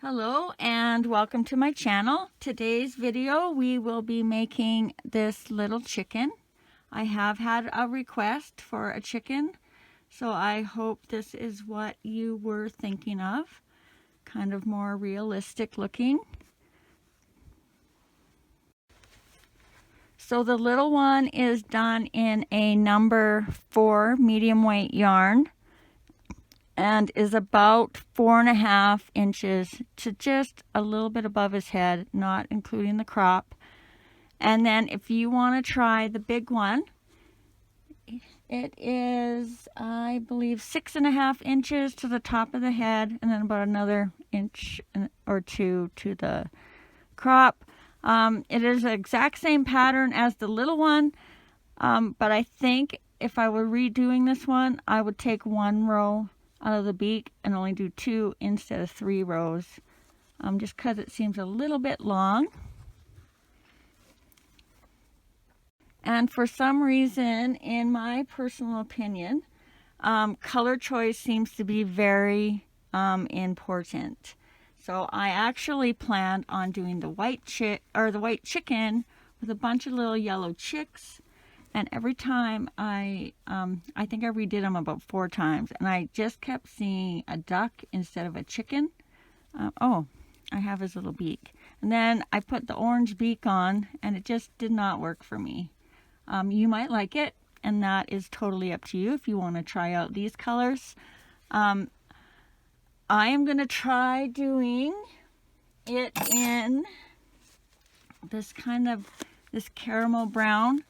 Hello and welcome to my channel. Today's video we will be making this little chicken. I have had a request for a chicken, so I hope this is what you were thinking of. Kind of more realistic looking. So the little one is done in a number 4 medium weight yarn and is about 4.5 inches to just a little bit above his head, not including the crop. And then if you want to try the big one, it is, I believe, 6.5 inches to the top of the head, and then about another inch or two to the crop. It is the exact same pattern as the little one, but I think if I were redoing this one, I would take one row out of the beak and only do 2 instead of 3 rows, just because it seems a little bit long. And for some reason, in my personal opinion, color choice seems to be very important. So I actually planned on doing the white chicken with a bunch of little yellow chicks. And every time I think I redid them about 4 times, and I just kept seeing a duck instead of a chicken. Oh, I have his little beak. And then I put the orange beak on, and it just did not work for me. You might like it, and that is totally up to you if you want to try out these colors. I am going to try doing it in this caramel brown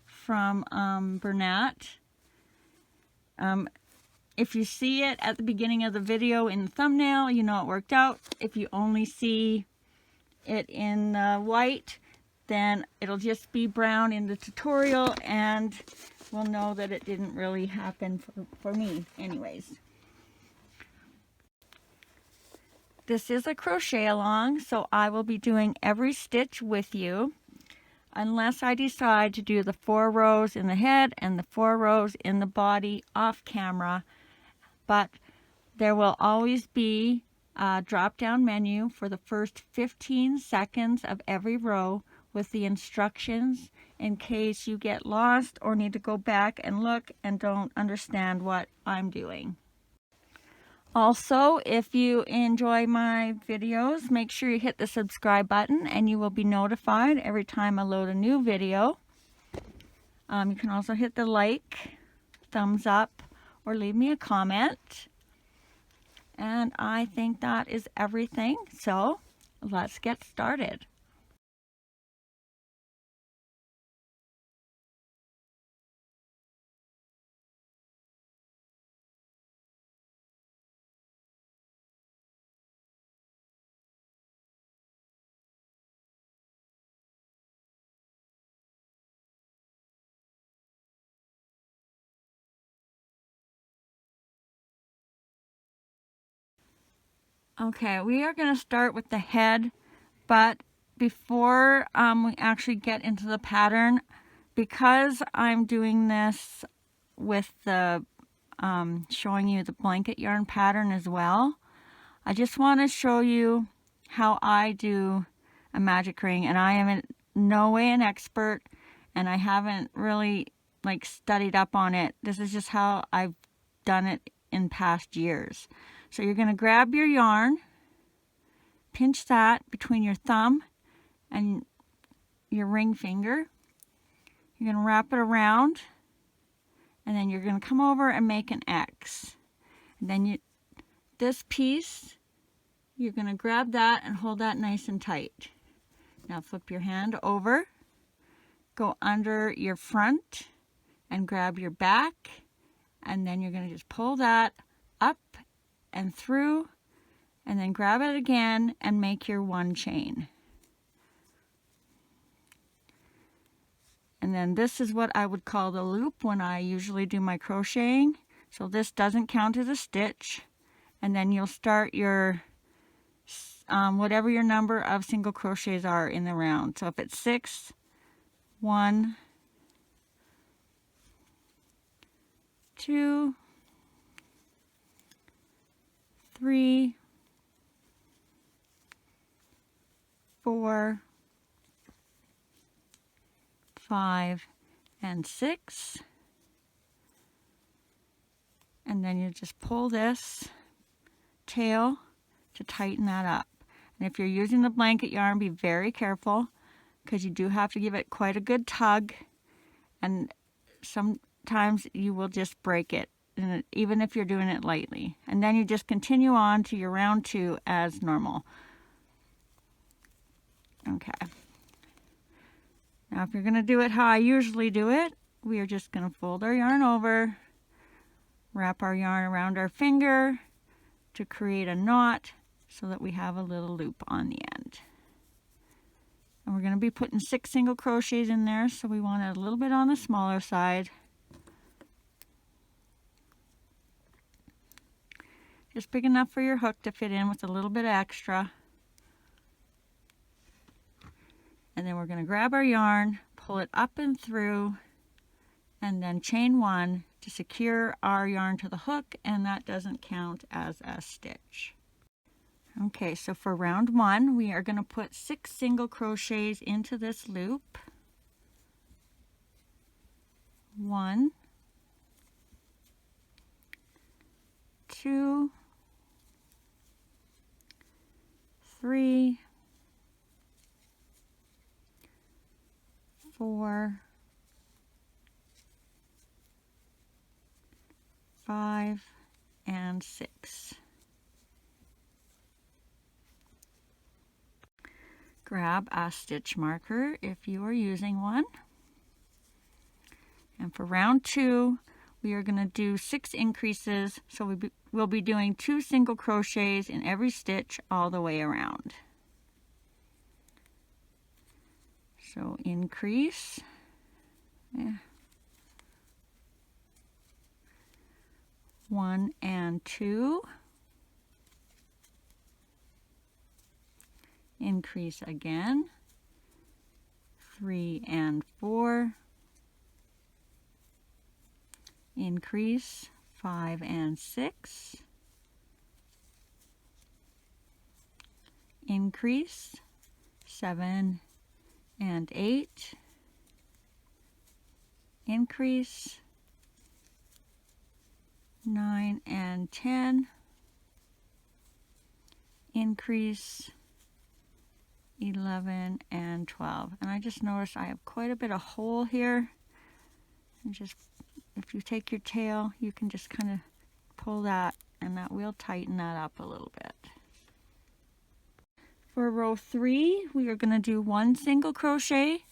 from Bernat. If you see it at the beginning of the video in the thumbnail, you know it worked out. If you only see it in white, then it'll just be brown in the tutorial, and we'll know that it didn't really happen for me anyways. This is a crochet along, so I will be doing every stitch with you, unless I decide to do the 4 rows in the head and the 4 rows in the body off camera. But there will always be a drop-down menu for the first 15 seconds of every row with the instructions in case you get lost or need to go back and look and don't understand what I'm doing. Also, if you enjoy my videos, make sure you hit the subscribe button and you will be notified every time I load a new video. You can also hit the like, thumbs up, or leave me a comment. And I think that is everything, so let's get started. Okay, we are going to start with the head, but before we actually get into the pattern, because I'm doing this with the showing you the blanket yarn pattern as well, I just want to show you how I do a magic ring. And I am in no way an expert, and I haven't really studied up on it. This is just how I've done it in past years. So you're going to grab your yarn, pinch that between your thumb and your ring finger. You're going to wrap it around, and then you're going to come over and make an X. And then this piece, you're going to grab that and hold that nice and tight. Now flip your hand over, go under your front and grab your back, and then you're going to just pull that up and through, and then grab it again and make your 1 chain. And then this is what I would call the loop when I usually do my crocheting. So this doesn't count as a stitch. And then you'll start your whatever your number of single crochets are in the round. So if it's 6, 1, 2, 3, 4, 5, and 6. And then you just pull this tail to tighten that up. And if you're using the blanket yarn, be very careful because you do have to give it quite a good tug, and sometimes you will just break it, even if you're doing it lightly. And then you just continue on to your round 2 as normal. Okay. Now if you're going to do it how I usually do it, we are just going to fold our yarn over, wrap our yarn around our finger to create a knot so that we have a little loop on the end. And we're going to be putting 6 single crochets in there, so we want it a little bit on the smaller side. Just big enough for your hook to fit in with a little bit extra. And then we're going to grab our yarn, pull it up and through, and then chain 1 to secure our yarn to the hook, and that doesn't count as a stitch. Okay, so for round 1, we are going to put 6 single crochets into this loop. 1, 2, 3, 4, 5, and 6. Grab a stitch marker if you are using one. And for round 2, we are going to do 6 increases, so we'll be doing 2 single crochets in every stitch all the way around. So increase, 1 and 2, increase again, 3 and 4, increase, 5 and 6, increase, 7 and 8, increase, 9 and 10, increase, 11 and 12. And I just noticed I have quite a bit of hole here, and just if you take your tail, you can just kind of pull that, and that will tighten that up a little bit. For row 3, we are going to do 1 single crochet,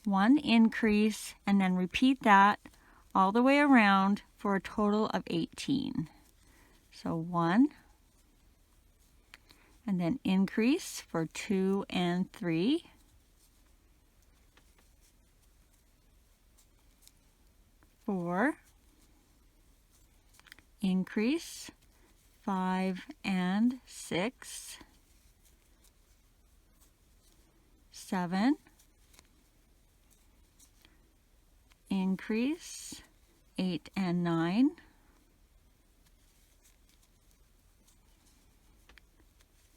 1 increase, and then repeat that all the way around for a total of 18. So 1, and then increase for 2 and 3, four, increase, 5 and 6, 7, increase, 8 and 9,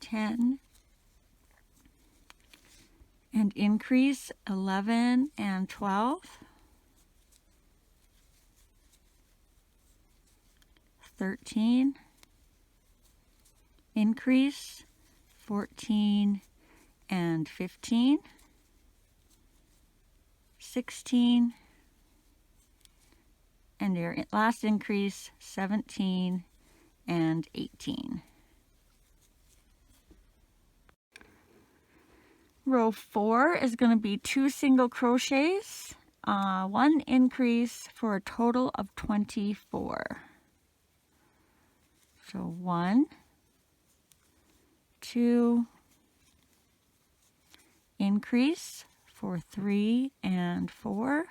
10, and increase, 11 and 12, 13, increase, 14 and 15, 16, and your last increase, 17 and 18. Row 4 is going to be 2 single crochets, 1 increase for a total of 24. So 1, 2, increase for 3 and 4,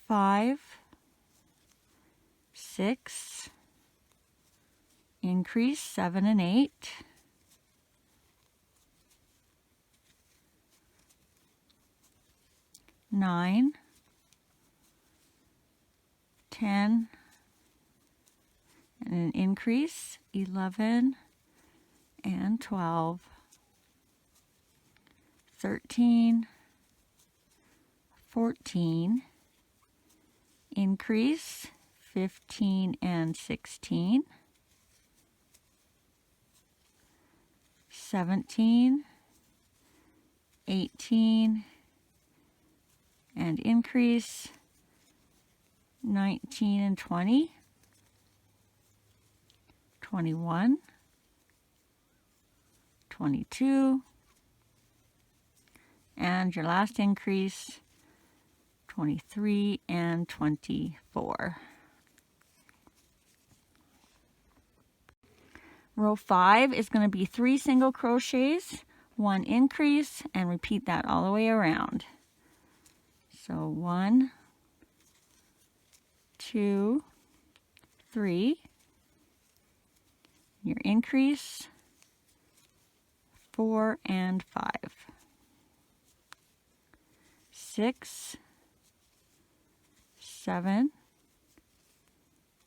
5, 6, increase, 7 and 8, 9, 10, and an increase, 11 and 12, 13, 14, increase 15 and 16, 17, 18, and increase 19 and 20, 21, 22, and your last increase 23 and 24. Row 5 is going to be 3 single crochets, 1 increase, and repeat that all the way around. So 1, 2, 3, your increase, 4 and 5, 6, 7,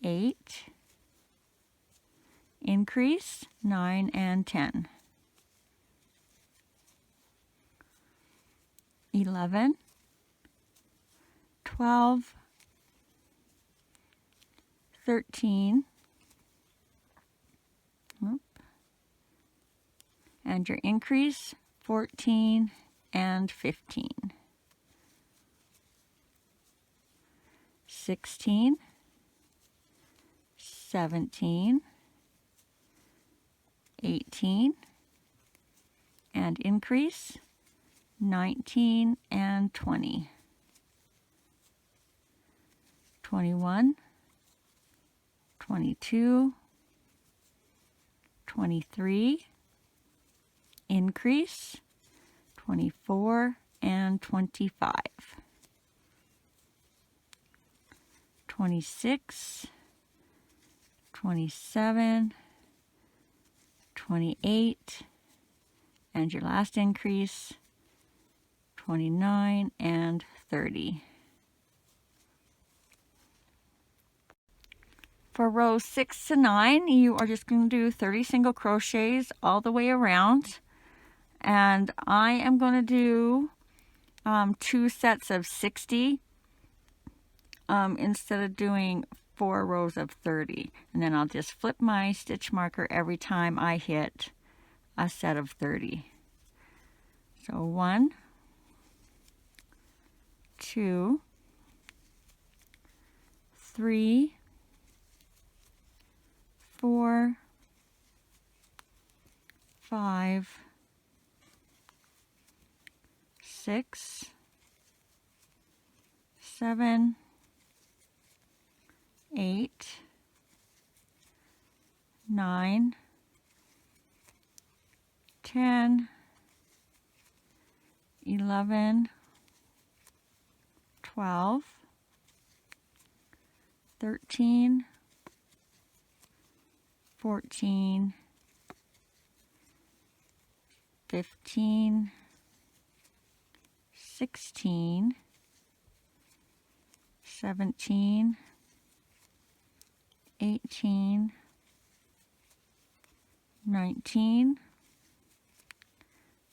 8, increase 9 and 10, 11, 12, 13, and your increase 14 and 15, 16, 17, 18, and increase 19 and 20, 21, 22, 23, increase 24 and 25, 26, 27, 28, and your last increase 29 and 30. For rows 6 to 9, you are just going to do 30 single crochets all the way around. And I am going to do 2 sets of 60 instead of doing 4 rows of 30. And then I'll just flip my stitch marker every time I hit a set of 30. So 1, 2, 3, 4, 5, 6, 7, 8, 9, 10, 11, 12, 13, 14, 15, 16, 17, 18, 19,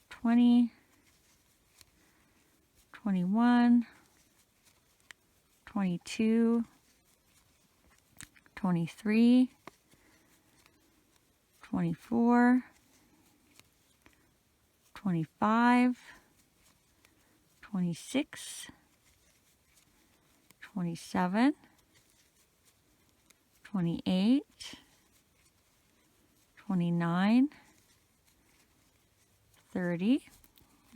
20, 21, 22, 23, 24, 25, 26, 27, 28, 29, 30,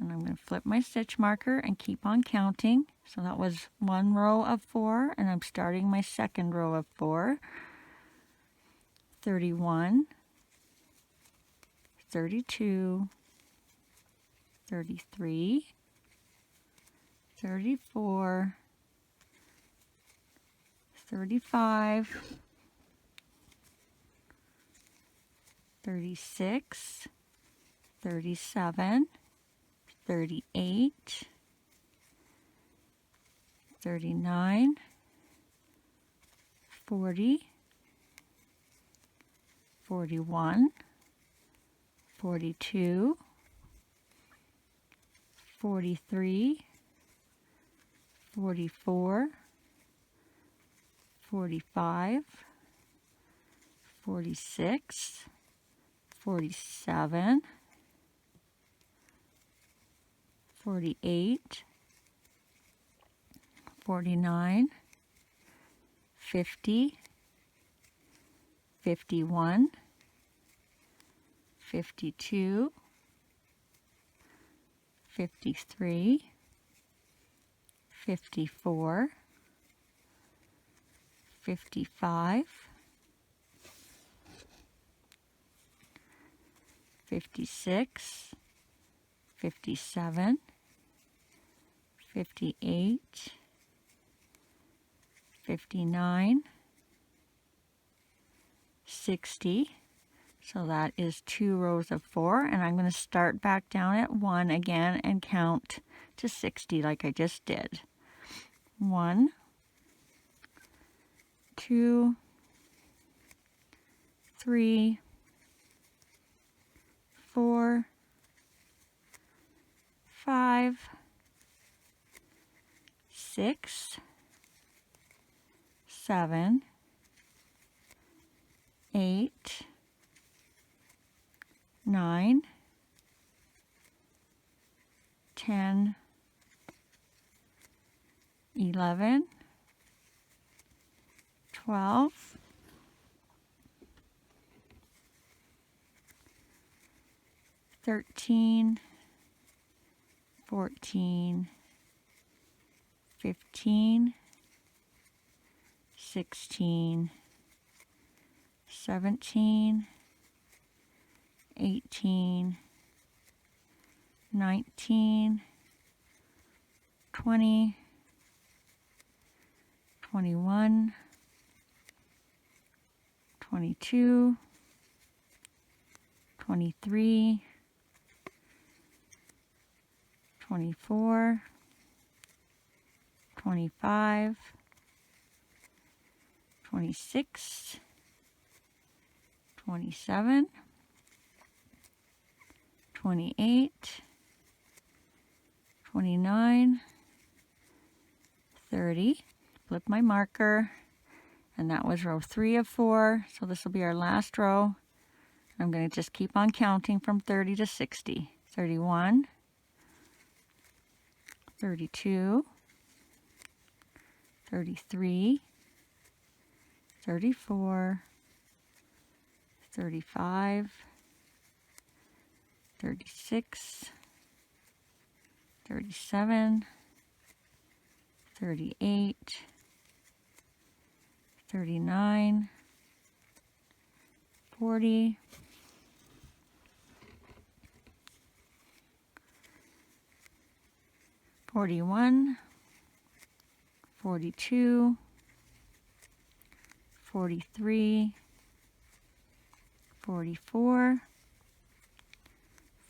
and I'm going to flip my stitch marker and keep on counting. So that was 1 row of 4, and I'm starting my second row of 4. 31, 32, 33, 34, 35, 36, 37, 38, 39, 40, 41, 42, 43, 44, 45, 46, 47, 48, 49, 50, 51, 52, 53, 54, 55, 56, 57, 58, 59, 60. So that is 2 rows of 4, and I'm going to start back down at 1 again and count to 60 like I just did. 1, 2, 3, 4, 5, 6, 7, 8, 9, 10, 11, 12, 13, 14, 15, 16, 17, 18, 19, 20, 21, 22, 23, 24, 25, 26, 27, 28, 29, 30. Flip my marker, and that was row 3 of 4, so this will be our last row. I'm going to just keep on counting from 30 to 60. 31, 32, 33, 34, 35, 36, 37, 38, 39, 40, 41, 42, 43, 44,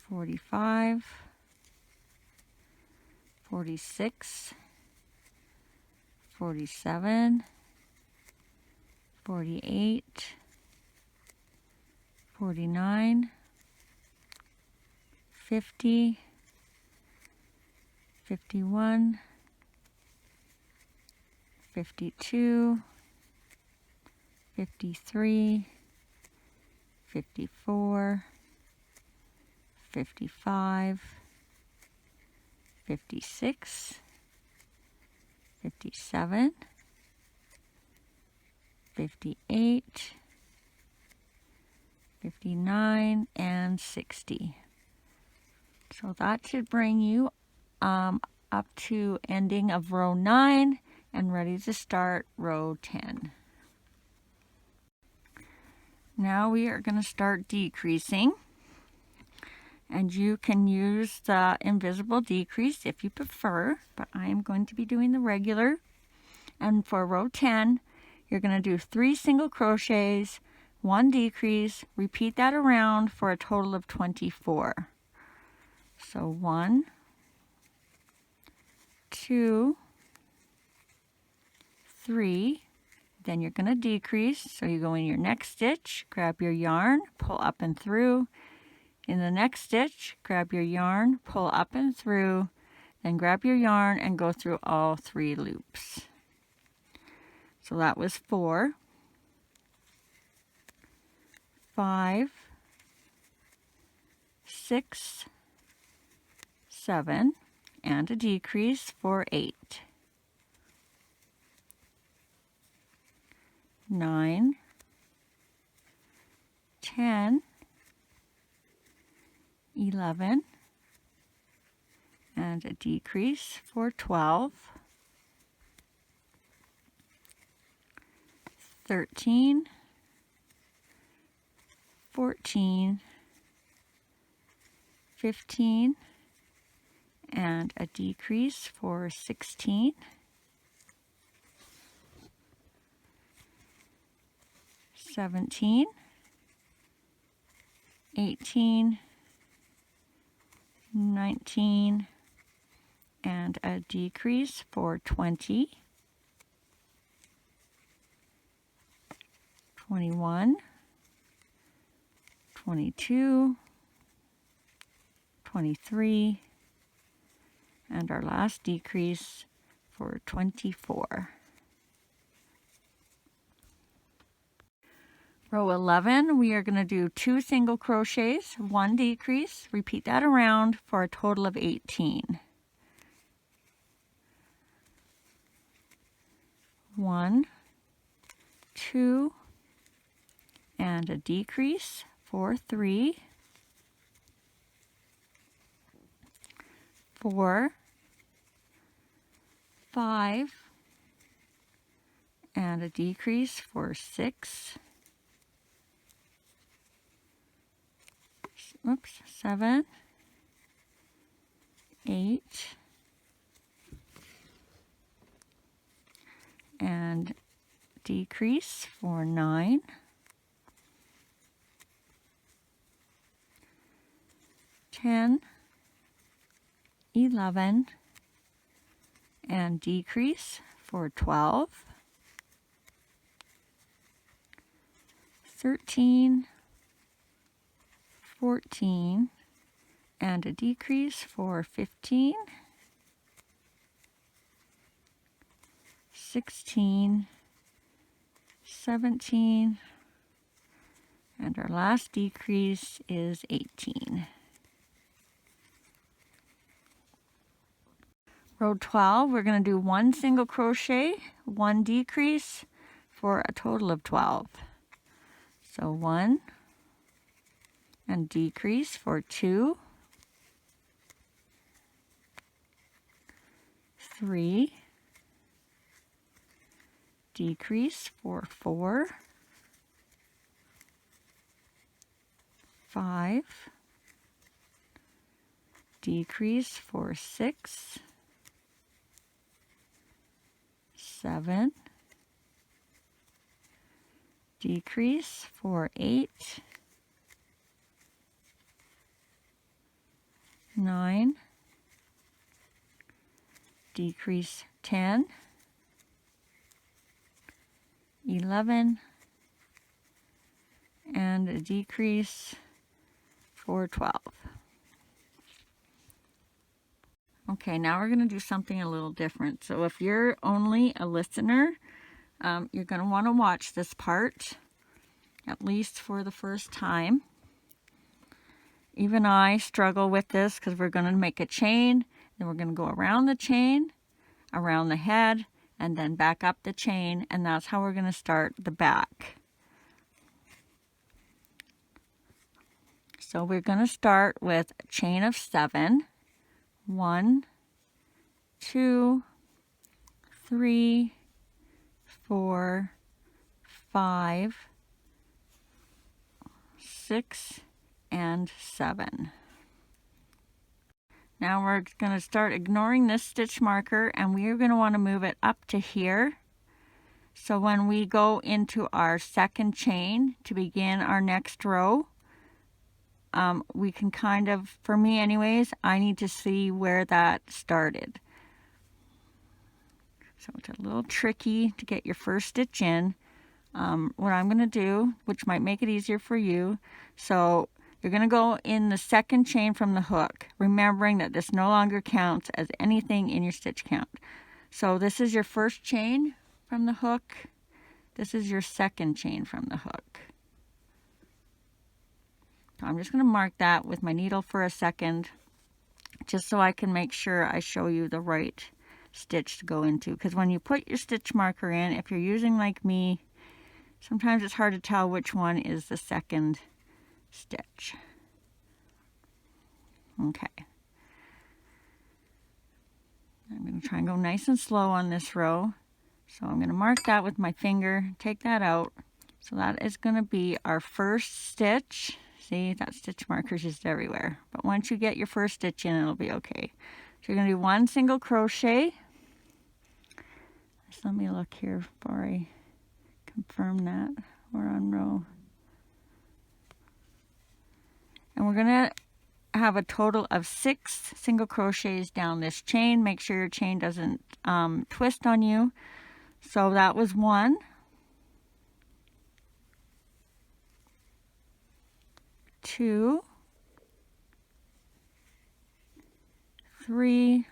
45, 46, 47, 48, 49, 50, 51, 52, 53, 54, 55, 56, 57, 58, 59, and 60. So that should bring you up to ending of row 9 and ready to start row 10. Now we are going to start decreasing, and you can use the invisible decrease if you prefer, but I am going to be doing the regular. And for row 10, you're going to do 3 single crochets, 1 decrease, repeat that around for a total of 24. So 1, 2, 3, then you're going to decrease. So you go in your next stitch, grab your yarn, pull up and through, In the next stitch, grab your yarn, pull up and through, then grab your yarn and go through all 3 loops. So that was 4, 5, 6, 7, and a decrease for 8, 9, 10, 11, and a decrease for 12, 13, 14, 15, and a decrease for 16, 17, 18, 19, and a decrease for 20, 21, 22, 23, and our last decrease for 24. Row 11, we are going to do 2 single crochets, 1 decrease, repeat that around for a total of 18. 1, 2, and a decrease for 3, 4, 5, and a decrease for 6, 7, 8, and decrease for 9, 10, 11, and decrease for 12, 13, 14, and a decrease for 15, 16, 17, and our last decrease is 18. Row 12, we're going to do 1 single crochet, 1 decrease for a total of 12. So 1 and decrease for 2, 3, decrease for 4, 5, decrease for 6, 7, decrease for 8, 9, decrease 10, 11, and a decrease for 12. Okay, now we're going to do something a little different. So if you're only a listener, you're going to want to watch this part, at least for the first time. Even I struggle with this because we're going to make a chain, then we're going to go around the chain, around the head, and then back up the chain, and that's how we're going to start the back. So we're going to start with a chain of 7. 1, 2, 3, 4, 5, 6, and 7. Now we're going to start ignoring this stitch marker, and we are going to want to move it up to here. So when we go into our second chain to begin our next row, we can kind of, for me anyways, I need to see where that started. So it's a little tricky to get your first stitch in. What I'm going to do, which might make it easier for you, so You're going to go in the second chain from the hook, remembering that this no longer counts as anything in your stitch count. So this is your first chain from the hook. This is your second chain from the hook. So I'm just going to mark that with my needle for a second, just so I can make sure I show you the right stitch to go into. Because when you put your stitch marker in, if you're using like me, sometimes it's hard to tell which one is the second stitch. Okay. I'm going to try and go nice and slow on this row. So I'm going to mark that with my finger, take that out. So that is going to be our first stitch. See, that stitch marker's just everywhere. But once you get your first stitch in, it'll be okay. So you're going to do 1 single crochet. Just let me look here before I confirm that we're on row. And we're going to have a total of 6 single crochets down this chain. Make sure your chain doesn't twist on you. So that was 1, 2, 3,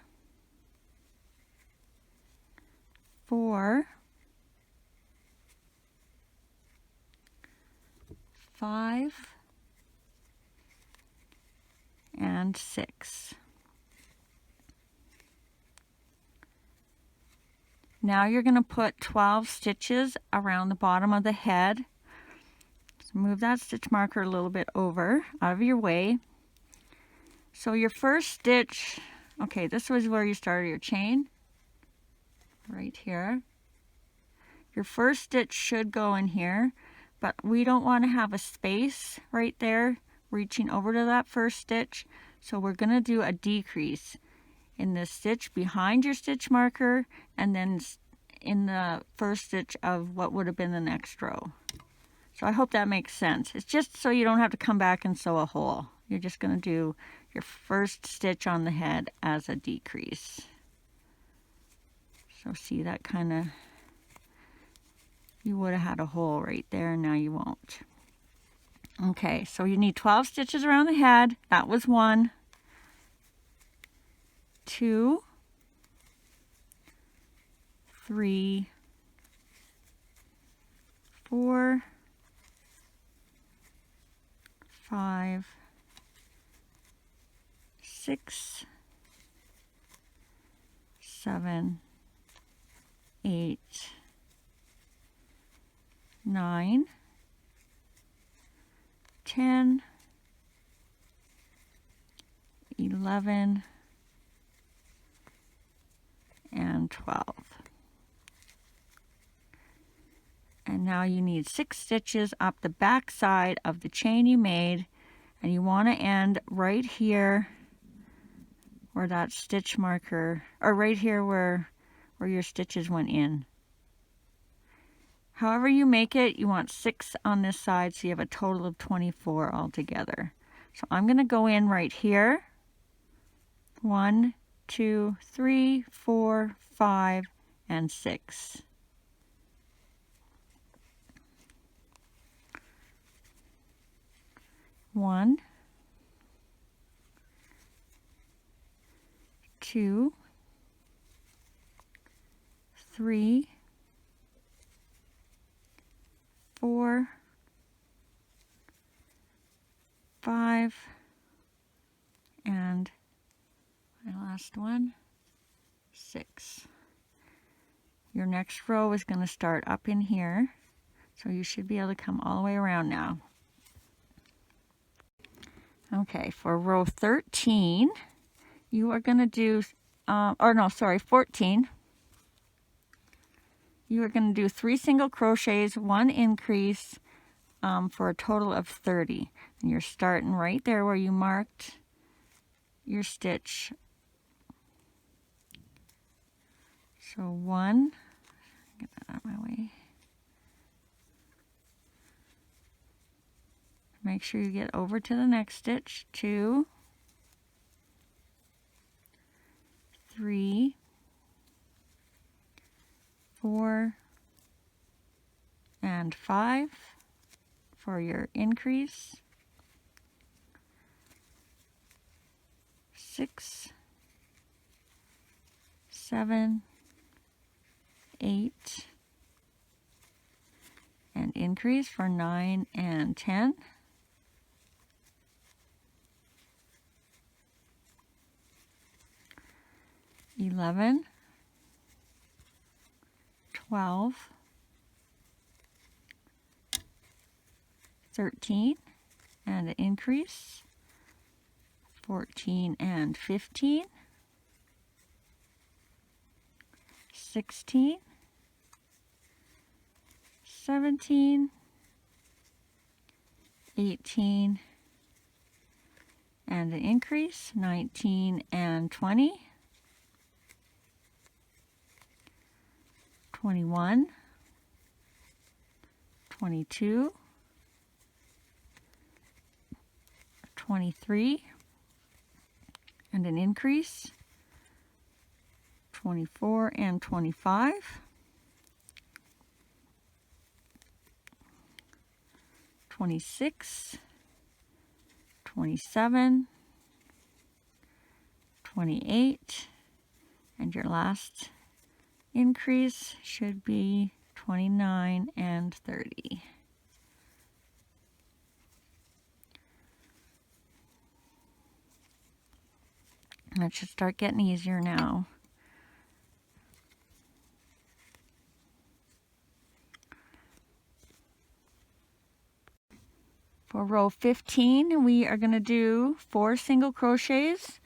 4, 5, and 6. Now you're going to put 12 stitches around the bottom of the head. So move that stitch marker a little bit over, out of your way. So your first stitch, okay, this was where you started your chain, right here. Your first stitch should go in here, but we don't want to have a space right there reaching over to that first stitch. So we're going to do a decrease in the stitch behind your stitch marker and then in the first stitch of what would have been the next row. So I hope that makes sense. It's just so you don't have to come back and sew a hole. You're just going to do your first stitch on the head as a decrease. So see, that kind of, you would have had a hole right there, and now you won't. Okay, so you need 12 stitches around the head. That was 1, 2, 3, 4, 5, 6, 7, 8, 9, 10, 11, and 12. And now you need 6 stitches up the back side of the chain you made, and you want to end right here where that stitch marker, or right here where your stitches went in. However you make it, you want 6 on this side, so you have a total of 24 altogether. So I'm going to go in right here. 1, 2, 3, 4, 5, and 6. One, 2, 3, 4, 5, and my last one, 6. Your next row is going to start up in here, so you should be able to come all the way around now. Okay, for row 13, you are going to do, 14. You are going to do 3 single crochets, 1 increase, for a total of 30. And you're starting right there where you marked your stitch. So 1, get that out of my way. Make sure you get over to the next stitch. 2, 3, 4, and 5 for your increase. 6, 7, 8, and increase for 9 and 10. 11, 12, 13, and an increase, 14 and 15, 16, 17, 18, and an increase, 19 and 20, 21, 22, 23, and an increase, 24 and 25, 26, 27, 28, and your last increase should be 29 and 30. That should start getting easier now. For row 15, we are going to do 4 single crochets,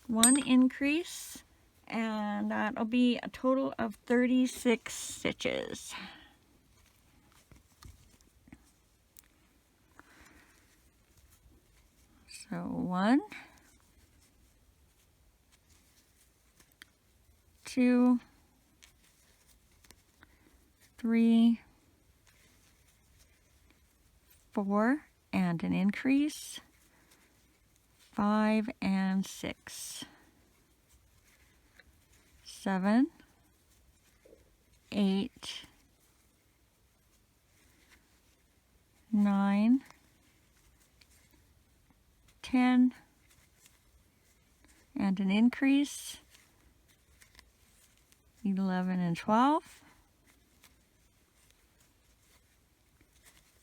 1 increase, and that'll be a total of 36 stitches. So 1, 2, 3, 4, and an increase, 5 and 6, 7, 8, 9, 10, and an increase, 11 and 12,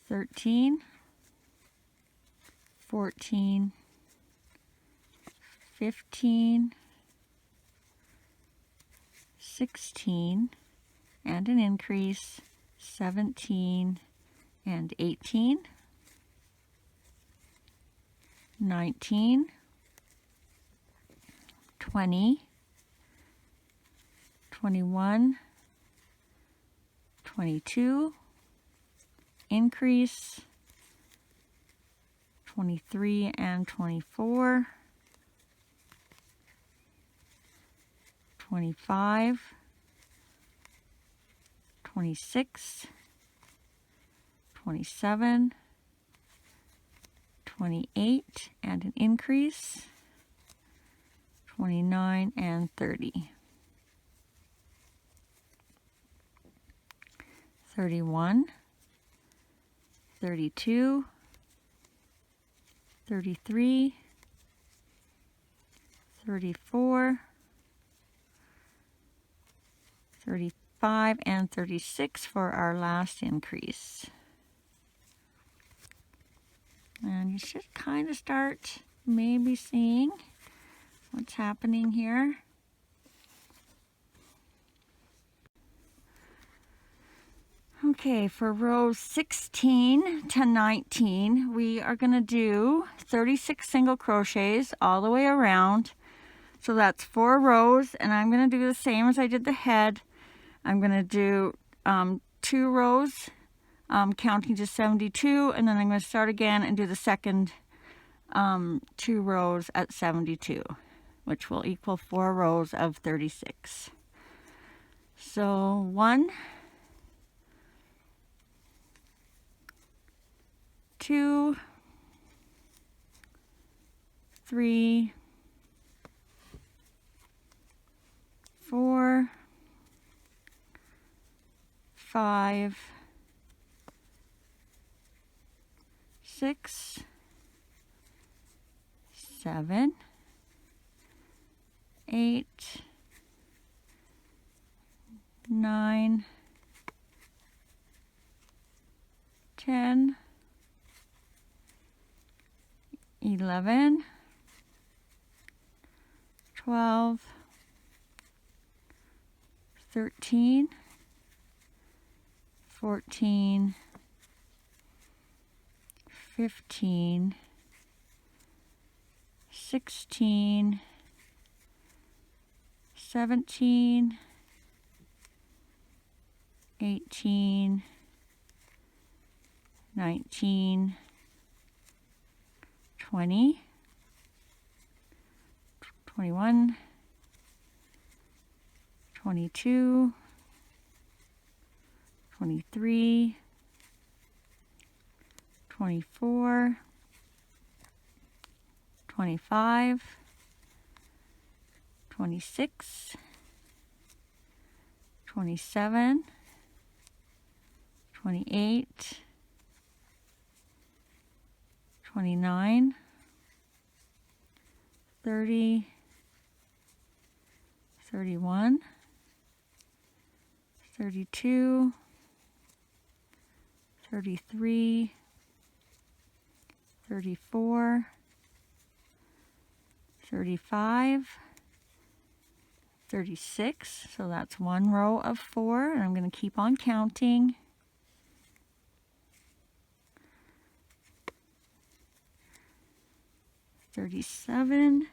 13, 14, 15, 16, and an increase, 17 and 18, 19, 20, 21, 22, increase, 23 and 24, 25, 26, 27, 28, and an increase, 29 and 30. 31, 32, 33, 34, 35, and 36 for our last increase. And you should kind of start maybe seeing what's happening here. Okay, for rows 16 to 19, we are going to do 36 single crochets all the way around. So that's 4 rows, and I'm going to do the same as I did the head. I'm going to do 2 rows, counting to 72, and then I'm going to start again and do the second 2 rows at 72, which will equal 4 rows of 36. So 1, 2, 3, 4, 5, 6, 7, 8, 9, 10, 11, 12, 13, 14, 15, 16, 17, 18, 19, 20, 21, 22, 23, 24, 25, 26, 27, 28, 29, 30, 31, 32, 33, 34, 35, 36, so that's one row of 4, and I'm going to keep on counting. 37,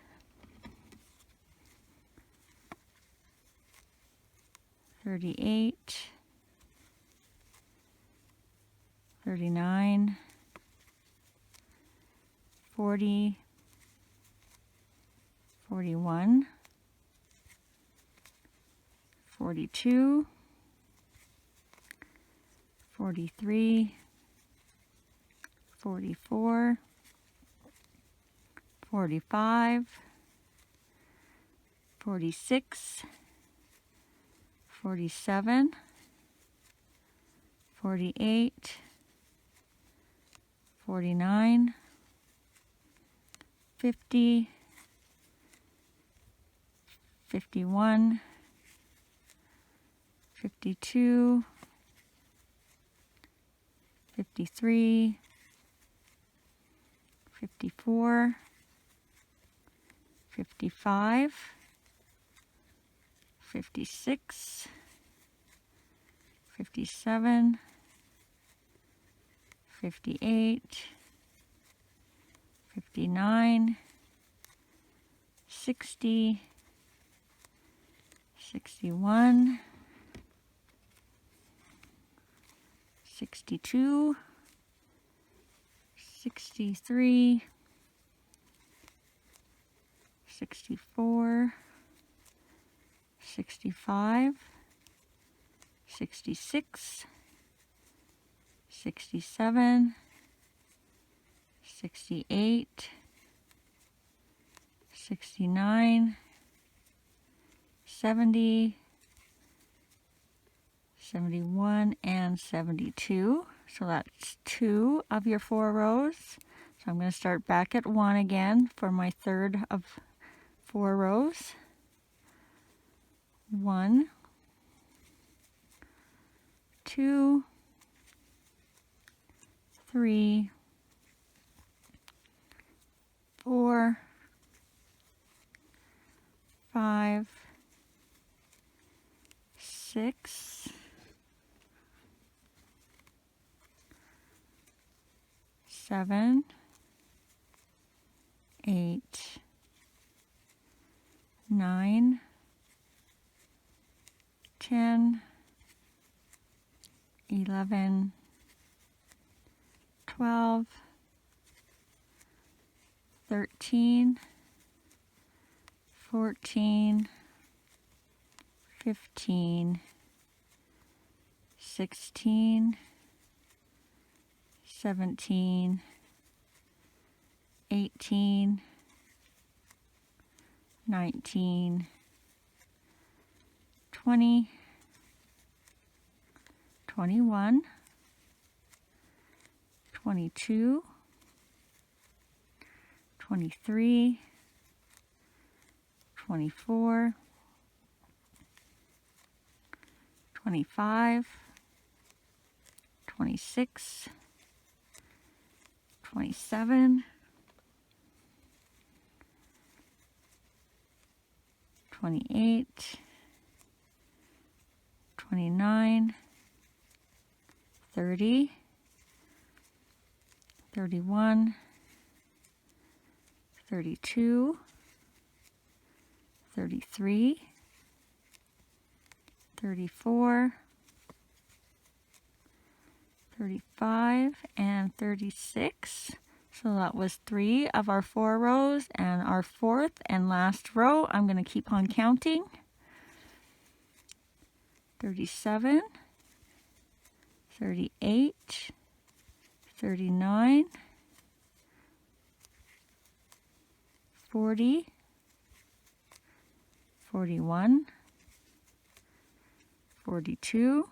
38, 39, 40, 41, 42, 43, 44, 45, 46, 47, 48, 49, 50, 51, 52, 53, 54, 55, 56, 57, 58, 59, 60, 61, 62, 63, 64, 65, 66, 67, 68, 69, 70, 71, and 72. So that's 2 of your 4 rows. So I'm going to start back at 1 again for my third of 4 rows. 1, 2, 3, 4, 5, 6, 7, 8, 9, 10, 11, 12, 13, 14, 15, 16, 17, 18, 19, 20, 21, 22, 23, 24, 25, 26, 27, 28, 29, 30, 31, 32, 33, 34, 35, and 36. So that was 3 of our 4 rows, and our 4th and last row, I'm going to keep on counting. 37, 38, 39, 40, 41, 42,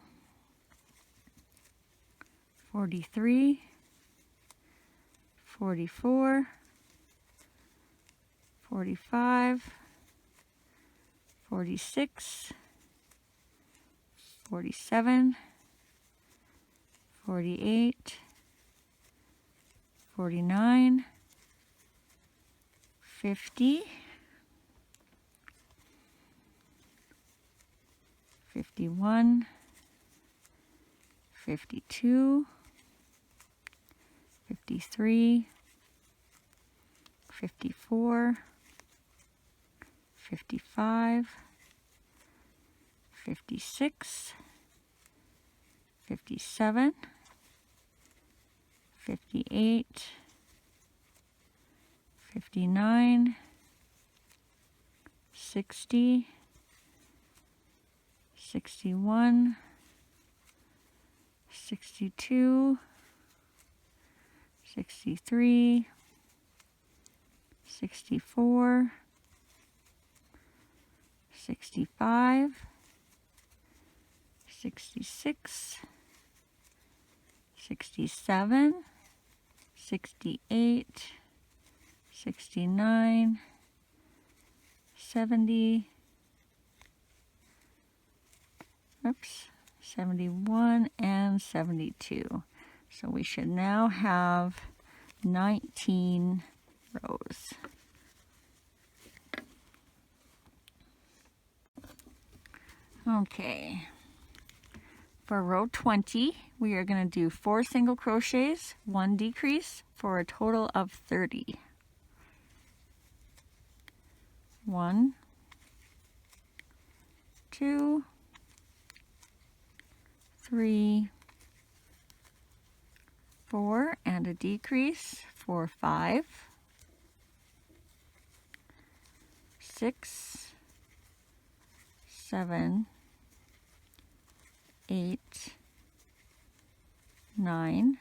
43, 44, 45, 46, 47, 48, 49, 50, 51, 52, 53, 54, 55, 56, 57, 58, 59, 60, 61, 62, 63, 64, 65, 66, 67, 68, 69, 70, 71, and 72. So we should now have 19 rows. Okay, for row 20, we are going to do 4 single crochets, 1 decrease, for a total of 30. 1, 2, 3, 4, and a decrease for 5, 6, 7, 8, 9,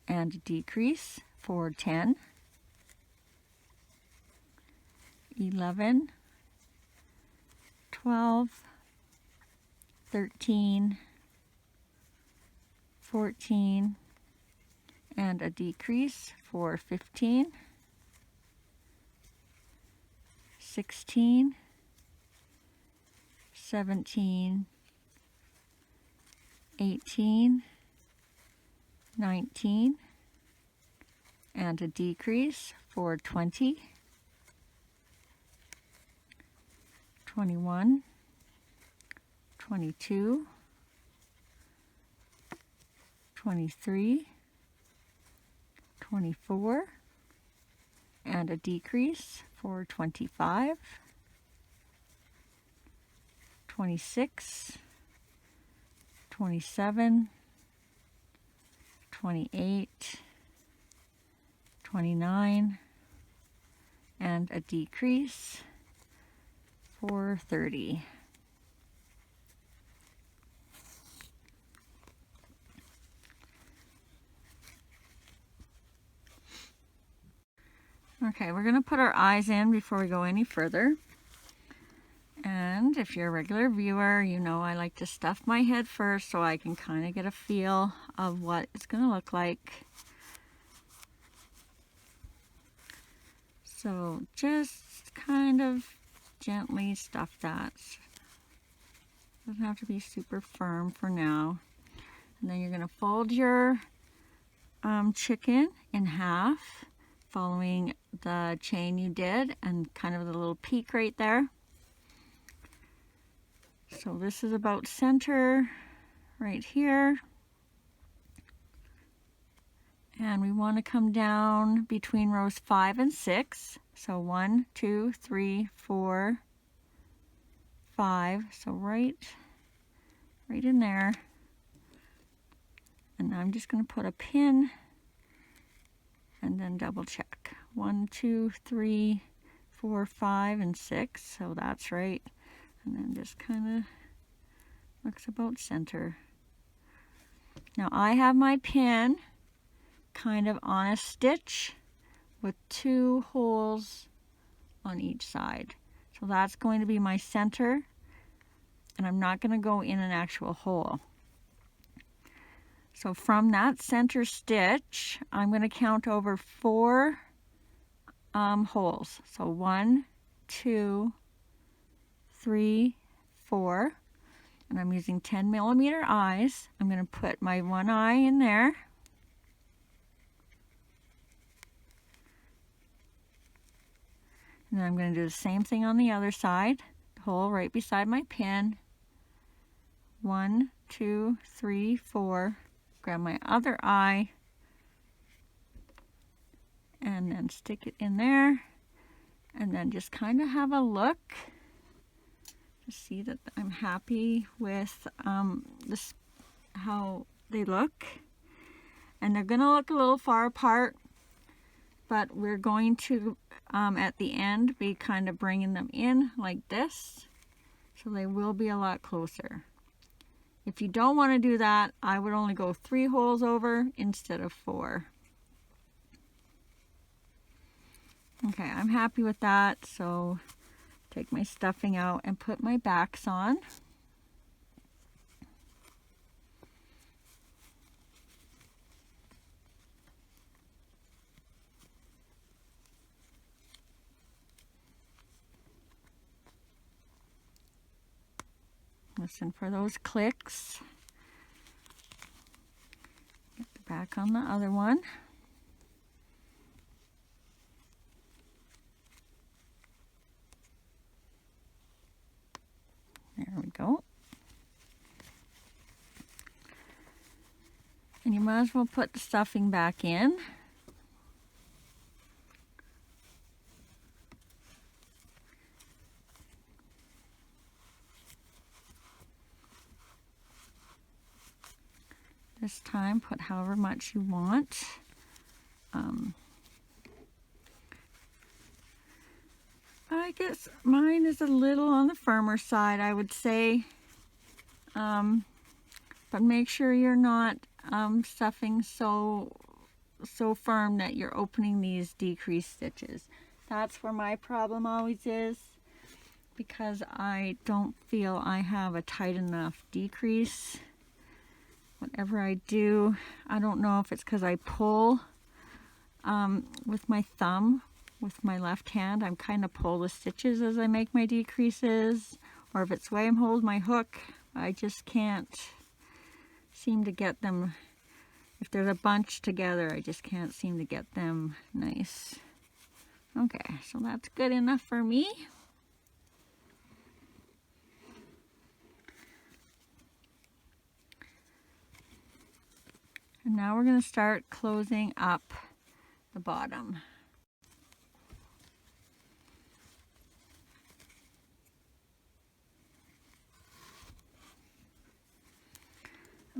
and a decrease for 10, 11, 12, 13, 14, and a decrease for 15, 16, 17, 18, 19, and a decrease for 20, 21, 22, 23, 24, and a decrease for 25, 26, 27, 28, 29, and a decrease for 30. Okay, we're going to put our eyes in before we go any further. And if you're a regular viewer, you know I like to stuff my head first so I can kind of get a feel of what it's going to look like. So just kind of gently stuff that. Doesn't have to be super firm for now. And then you're going to fold your chicken in half, following the chain you did and kind of the little peak right there. So this is about center right here. And we want to come down between rows 5 and 6. So 1, 2, 3, 4, 5. So right in there. And I'm just going to put a pin and then double check. 1, 2, 3, 4, 5, and 6. So that's right. And then just kind of looks about center. Now I have my pin kind of on a stitch with 2 holes on each side. So that's going to be my center, and I'm not going to go in an actual hole. So from that center stitch, I'm going to count over 4 holes. So 1, 2, 3, 4, and I'm using 10mm eyes. I'm going to put my one eye in there. And then I'm going to do the same thing on the other side. Hole right beside my pin. 1, 2, 3, 4. Grab my other eye and then stick it in there, and then just kind of have a look to see that I'm happy with this, how they look. And they're going to look a little far apart, but we're going to at the end be kind of bringing them in like this, so they will be a lot closer. If you don't want to do that, I would only go 3 holes over instead of 4. Okay, I'm happy with that, so take my stuffing out and put my backs on. Listen for those clicks. Get the back on the other one. There we go. And you might as well put the stuffing back in. This time, put however much you want. I guess mine is a little on the firmer side, I would say. But make sure you're not stuffing so firm that you're opening these decreased stitches. That's where my problem always is, because I don't feel I have a tight enough decrease. Whatever I do, I don't know if it's because I pull with my thumb, with my left hand. I'm kind of pull the stitches as I make my decreases, or if it's the way I'm holding my hook, I just can't seem to get them. If there's a bunch together, I just can't seem to get them nice. Okay, so that's good enough for me. And now we're going to start closing up the bottom.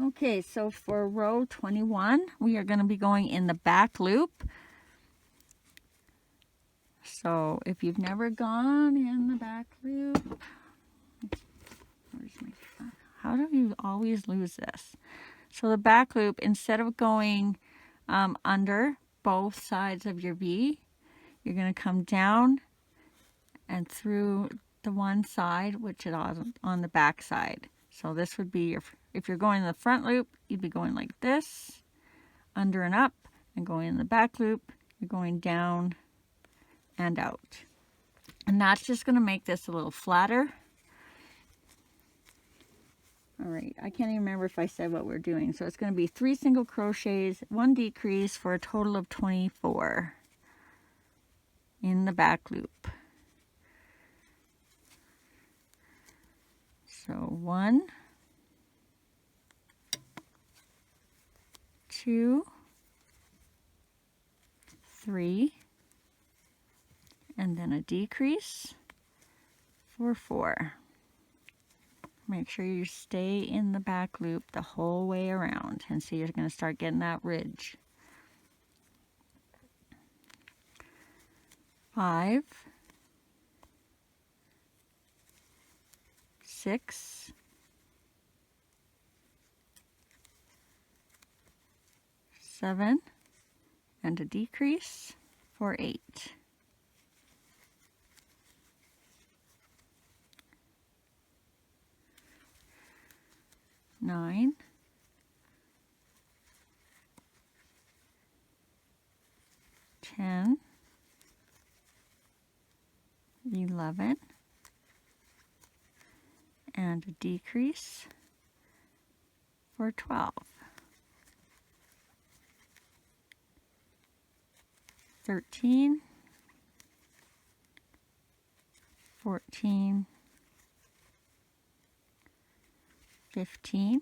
Okay, so for row 21, we are going to be going in the back loop. So if you've never gone in the back loop, how do you always lose this? So the back loop, instead of going under both sides of your V, you're going to come down and through the one side, which is on the back side. So this would be your, if you're going in the front loop, you'd be going like this, under and up, and going in the back loop, you're going down and out. And that's just going to make this a little flatter. All right, I can't even remember if I said what we're doing. So it's going to be 3 single crochets, 1 decrease for a total of 24 in the back loop. So 1, 2, 3, and then a decrease for 4. Make sure you stay in the back loop the whole way around, and see you're going to start getting that ridge. 5, 6, 7, and a decrease for 8. 9, 10, 11, and a decrease for 12. 13, 14, 15,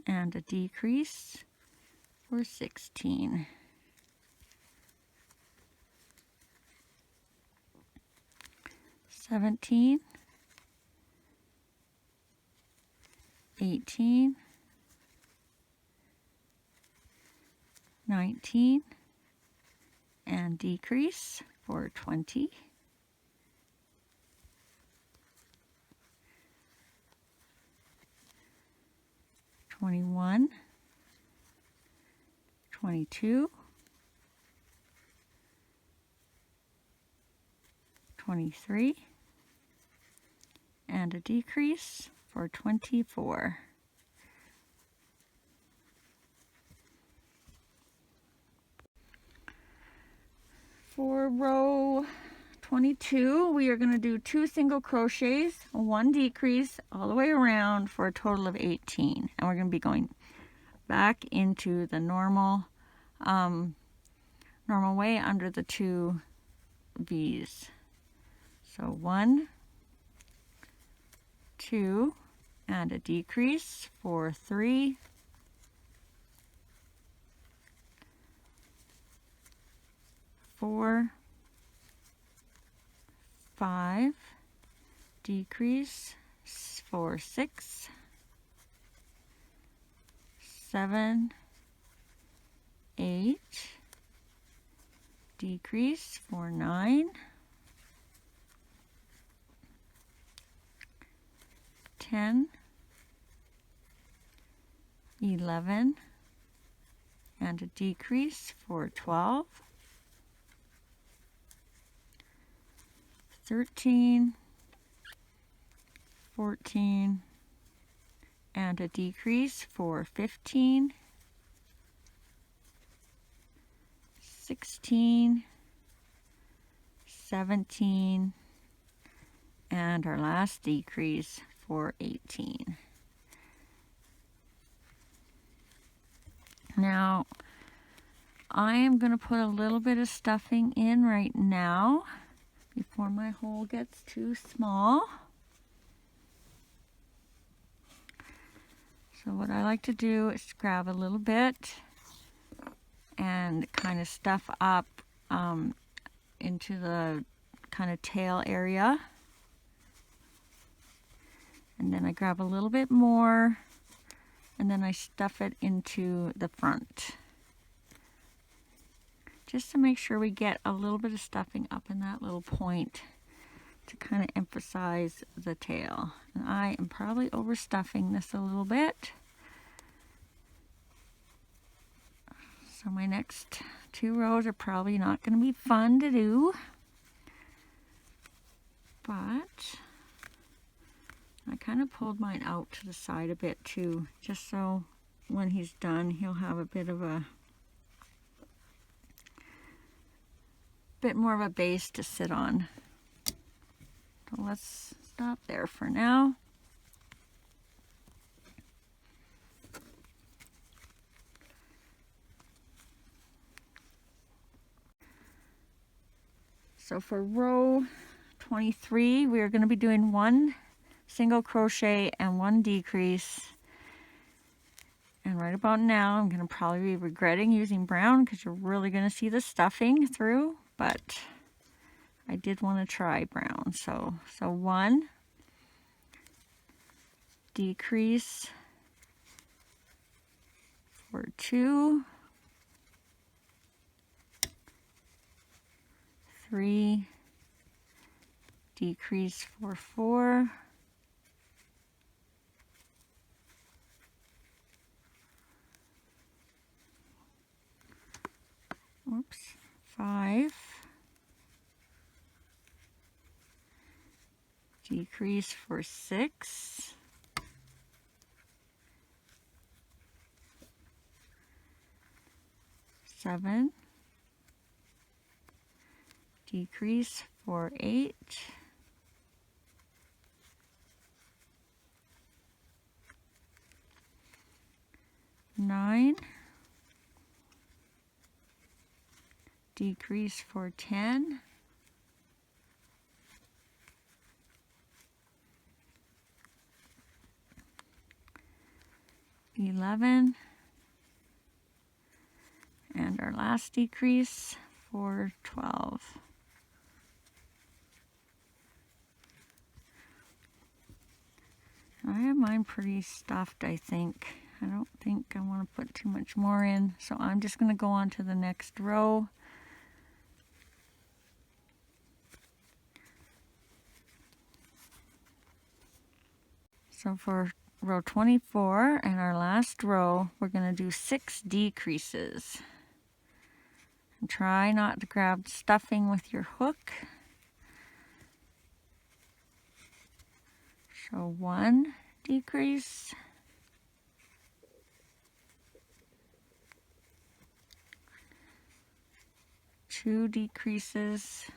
and a decrease for 16. 17, 18, 19, and decrease for 20. 21, 22, 23, and a decrease for 24. For row 22, we are going to do 2 single crochets, 1 decrease all the way around for a total of 18. And we're going to be going back into the normal way under the 2 V's. So 1, 2, and a decrease for 3, 4, 5, decrease for 6, 7, 8, decrease for 9, 10, 11, and a decrease for 12, 13, 14, and a decrease for 15, 16, 17, and our last decrease for 18. Now, I am going to put a little bit of stuffing in right now before my hole gets too small. So what I like to do is grab a little bit and kind of stuff up into the kind of tail area. And then I grab a little bit more, and then I stuff it into the front. Just to make sure we get a little bit of stuffing up in that little point to kind of emphasize the tail. And I am probably overstuffing this a little bit. So my next 2 rows are probably not going to be fun to do. But I kind of pulled mine out to the side a bit too, just so when he's done, he'll have a bit of a bit more of a base to sit on. So let's stop there for now. So for row 23, we are going to be doing 1 single crochet and 1 decrease. And right about now, I'm going to probably be regretting using brown because you're really going to see the stuffing through, but I did want to try brown. So 1 decrease for 2, 3 decrease for 4, 5 decrease for 6, 7 decrease for 8, 9 decrease for 10, 11, and our last decrease for 12. I have mine pretty stuffed, I think. I don't think I want to put too much more in, so I'm just going to go on to the next row. So for row 24 and our last row, we're going to do 6 decreases. And try not to grab stuffing with your hook. So 1 decrease, 2 decreases,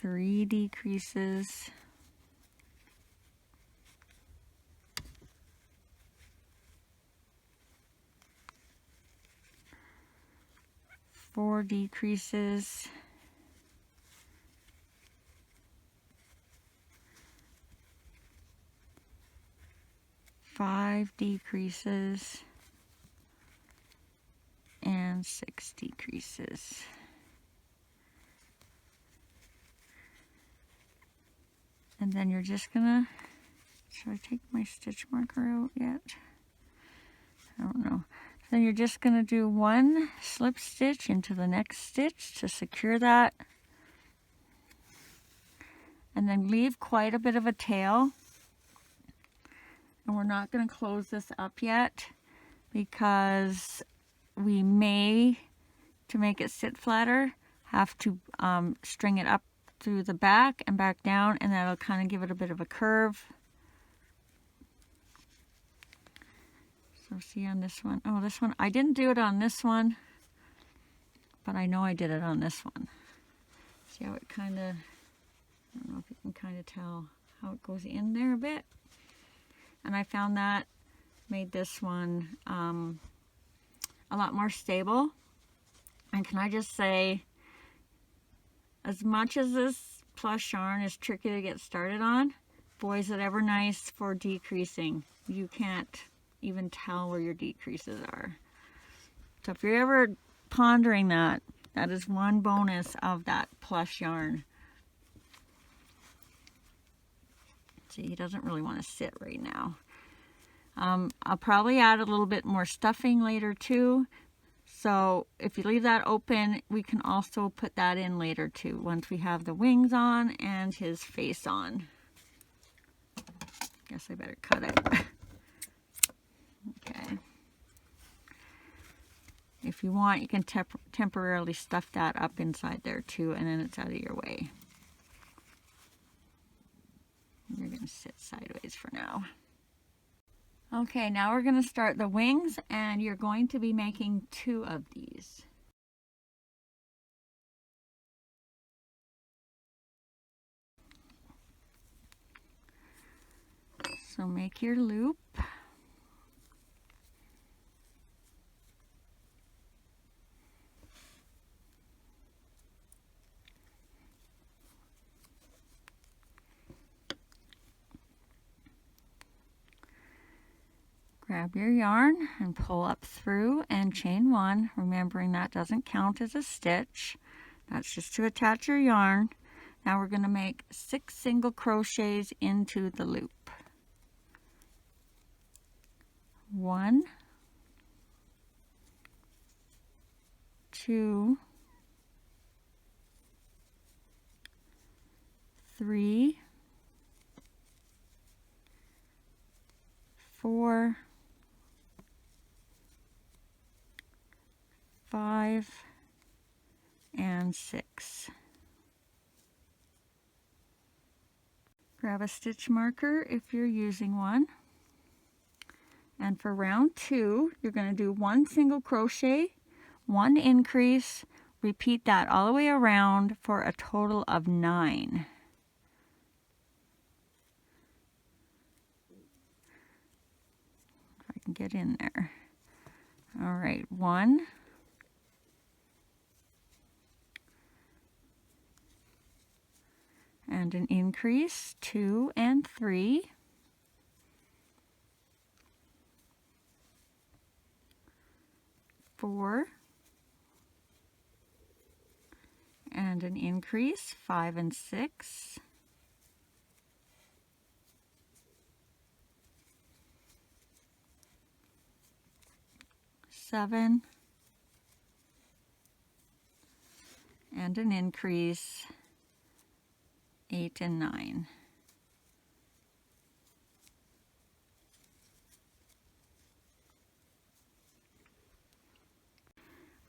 3 decreases, 4 decreases, 5 decreases, and 6 decreases. And then you're just gonna, should I take my stitch marker out yet? I don't know. Then you're just going to do 1 slip stitch into the next stitch to secure that. And then leave quite a bit of a tail. And we're not going to close this up yet because we may, to make it sit flatter, have to string it up through the back and back down, and that'll kind of give it a bit of a curve. So see on this one, oh, this one, I didn't do it on this one, but I know I did it on this one. See how it kind of, I don't know if you can kind of tell how it goes in there a bit. And I found that made this one a lot more stable. And can I just say, as much as this plush yarn is tricky to get started on, boy, is it ever nice for decreasing. You can't even tell where your decreases are. So if you're ever pondering that, that is one bonus of that plush yarn. See, he doesn't really want to sit right now. I'll probably add a little bit more stuffing later too. So if you leave that open, we can also put that in later too, once we have the wings on and his face on. Guess I better cut it. Okay. If you want, you can temporarily stuff that up inside there too, and then it's out of your way. You're going to sit sideways for now. Okay, now we're going to start the wings, and you're going to be making 2 of these. So make your loop. Grab your yarn and pull up through and chain 1, remembering that doesn't count as a stitch. That's just to attach your yarn. Now we're going to make 6 single crochets into the loop. 1, 2, 3, 4, 5, and 6. Grab a stitch marker if you're using one. And for round 2, you're going to do 1 single crochet, 1 increase, repeat that all the way around for a total of 9. If I can get in there. All right, 1, and an increase, 2 and 3, 4, and an increase, 5 and 6, 7, and an increase, 8 and 9.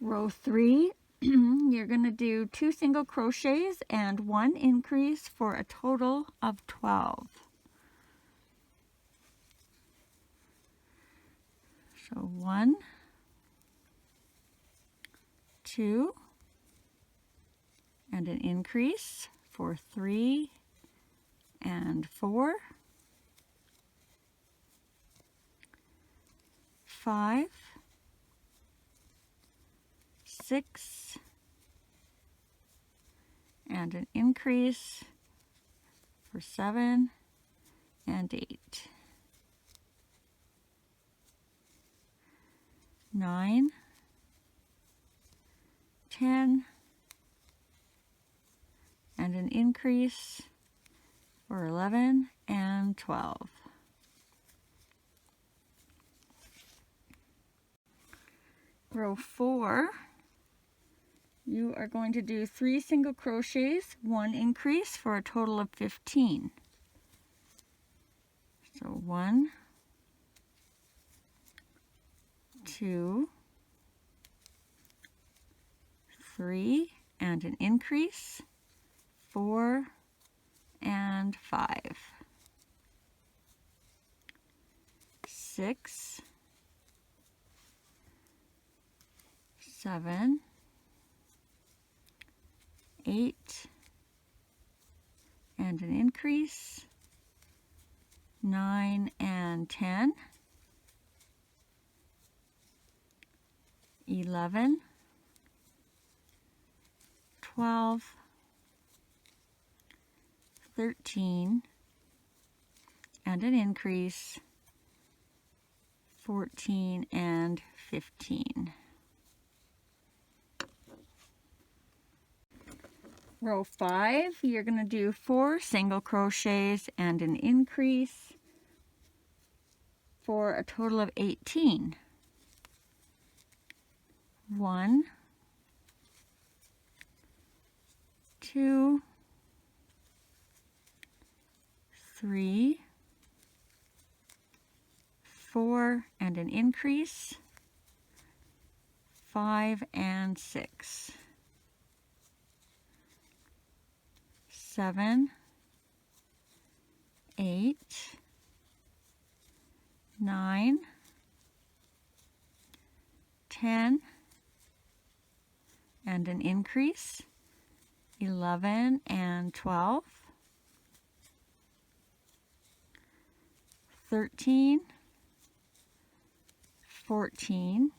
Row 3, you're going to do 2 single crochets and 1 increase for a total of 12. So 1, 2, and an increase for 3 and 4, 5, 6, and an increase for 7 and 8, 9, 10, and an increase for 11 and 12. Row 4, you are going to do 3 single crochets, 1 increase for a total of 15. So 1, 2, 3, and an increase, 4 and 5, 6, 7, 8, and an increase, 9 and 10, 11, 12, 13, and an increase, 14 and 15. Row 5, you're going to do 4 single crochets and an increase for a total of 18. 1, 2, 3, 4, and an increase, 5 and 6, 7, 8, 9, 10, and an increase, 11 and 12, 13, 14,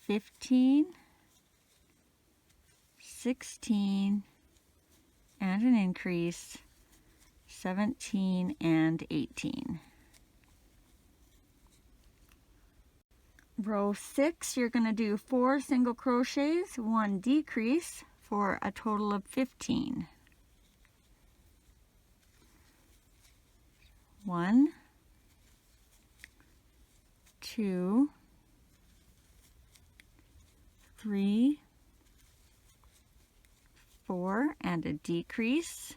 15, 16, and an increase, 17 and 18. Row 6, you're going to do 4 single crochets, 1 decrease for a total of 15. 1, 2, 3, 4, and a decrease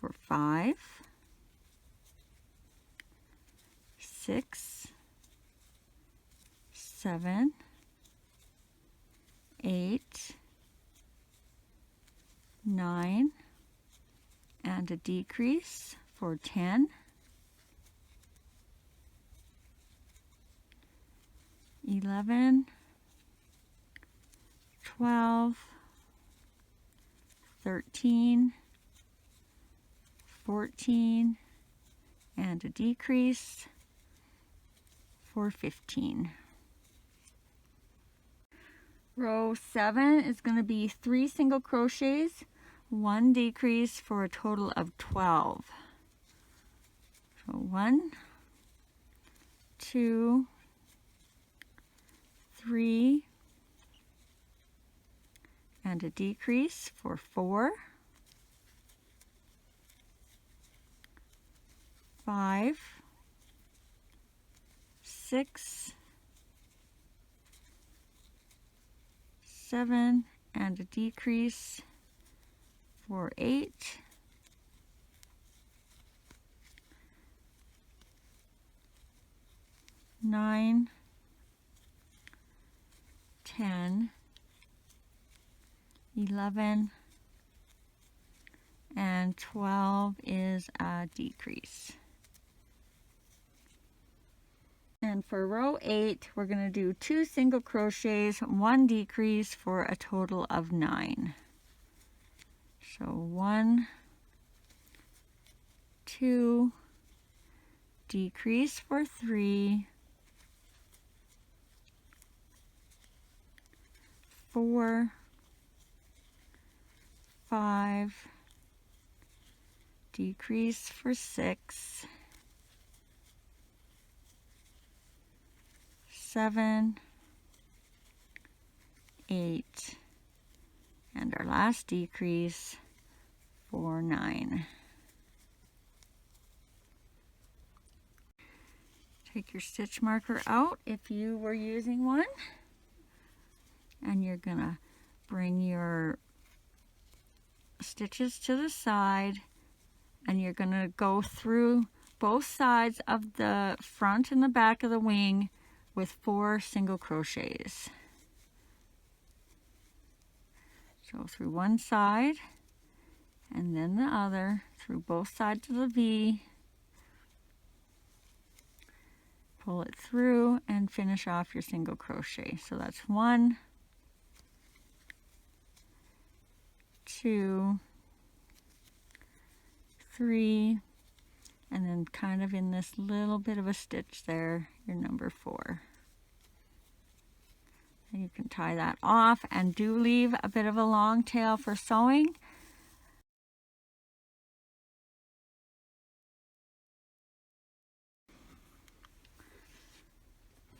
for 5, 6, 7, 8, 9, and a decrease for 10, 11, 12, 13, 14, and a decrease for 15. Row 7 is going to be 3 single crochets, 1 decrease for a total of 12. So 1, 2, 3, and a decrease for 4, 5, 6, 7, and a decrease for 8, 9, 10, 11, and 12 is a decrease. And for row 8, we're going to do 2 single crochets, 1 decrease for a total of 9. So 1, 2, decrease for 3, 4, 5, decrease for 6, 7, 8, and our last decrease for 9. Take your stitch marker out if you were using one, and you're gonna bring your stitches to the side, and you're gonna go through both sides of the front and the back of the wing with 4 single crochets. So through one side and then the other, through both sides of the V, pull it through and finish off your single crochet. So that's 1, 2, 3, and then kind of in this little bit of a stitch there, your number 4. And you can tie that off, and do leave a bit of a long tail for sewing.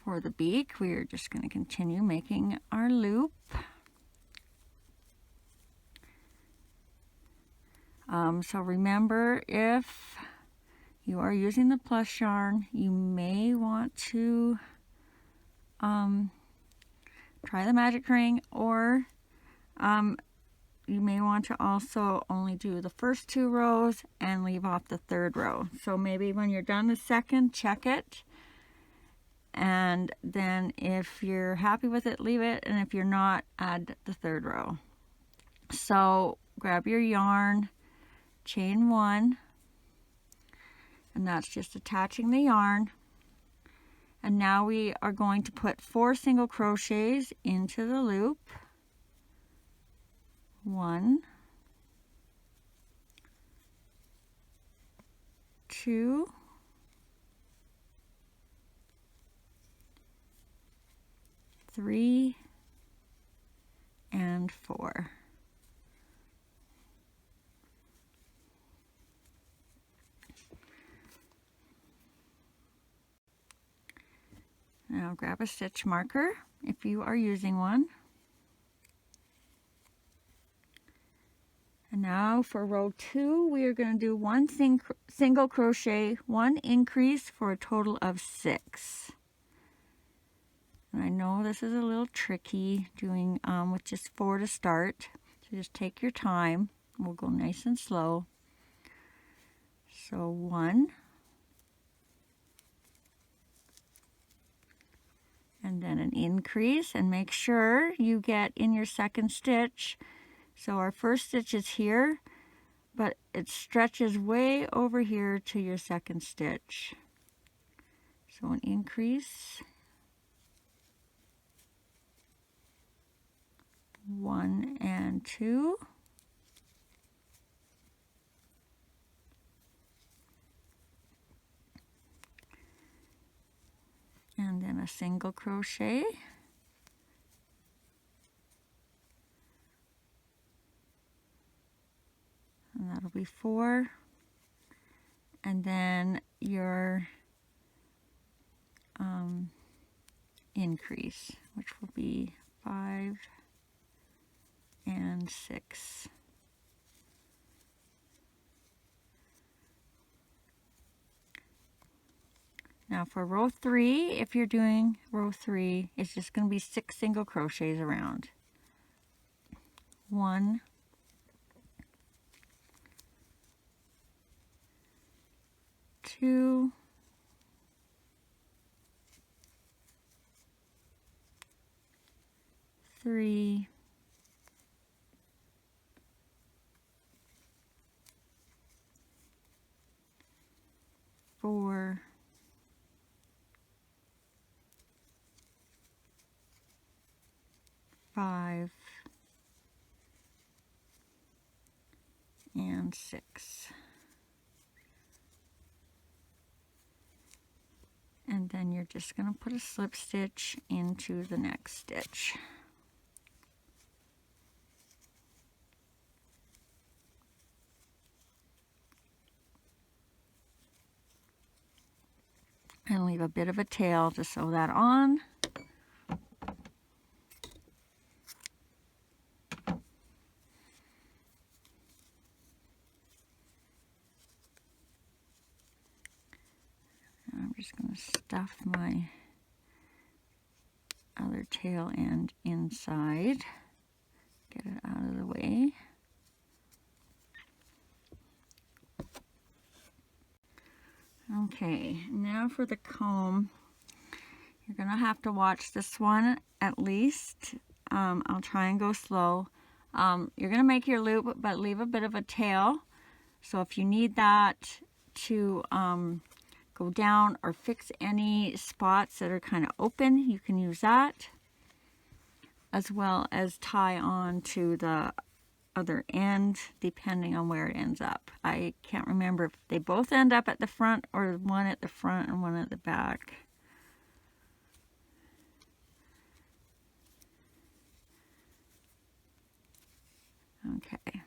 For the beak, we are just going to continue making our loop. So remember, if you are using the plush yarn, you may want to try the magic ring, or you may want to also only do the first 2 rows and leave off the 3rd row. So maybe when you're done the second, check it, and then if you're happy with it, leave it, and if you're not, add the 3rd row. So grab your yarn, chain 1, and that's just attaching the yarn. And now we are going to put 4 single crochets into the loop. 1, 2, 3, and 4. Now grab a stitch marker if you are using one. And now for row 2, we are going to do 1 single crochet, 1 increase for a total of 6. And I know this is a little tricky doing with just 4 to start, so just take your time. We'll go nice and slow. So 1, and then an increase, and make sure you get in your second stitch. So our first stitch is here, but it stretches way over here to your second stitch. So an increase, 1 and 2, and then a single crochet, and that'll be 4, and then your increase, which will be 5 and 6. Now for row 3, if you're doing row 3, it's just going to be 6 single crochets around. 1, 2, 3, 4, 5, and 6. And then you're just going to put a slip stitch into the next stitch. And leave a bit of a tail to sew that on. I'm just going to stuff my other tail end inside, get it out of the way. Okay, now for the comb, you're going to have to watch this one at least. I'll try and go slow. You're going to make your loop, but leave a bit of a tail. So if you need that to go down or fix any spots that are kind of open, you can use that, as well as tie on to the other end depending on where it ends up. I can't remember if they both end up at the front or one at the front and one at the back. Okay.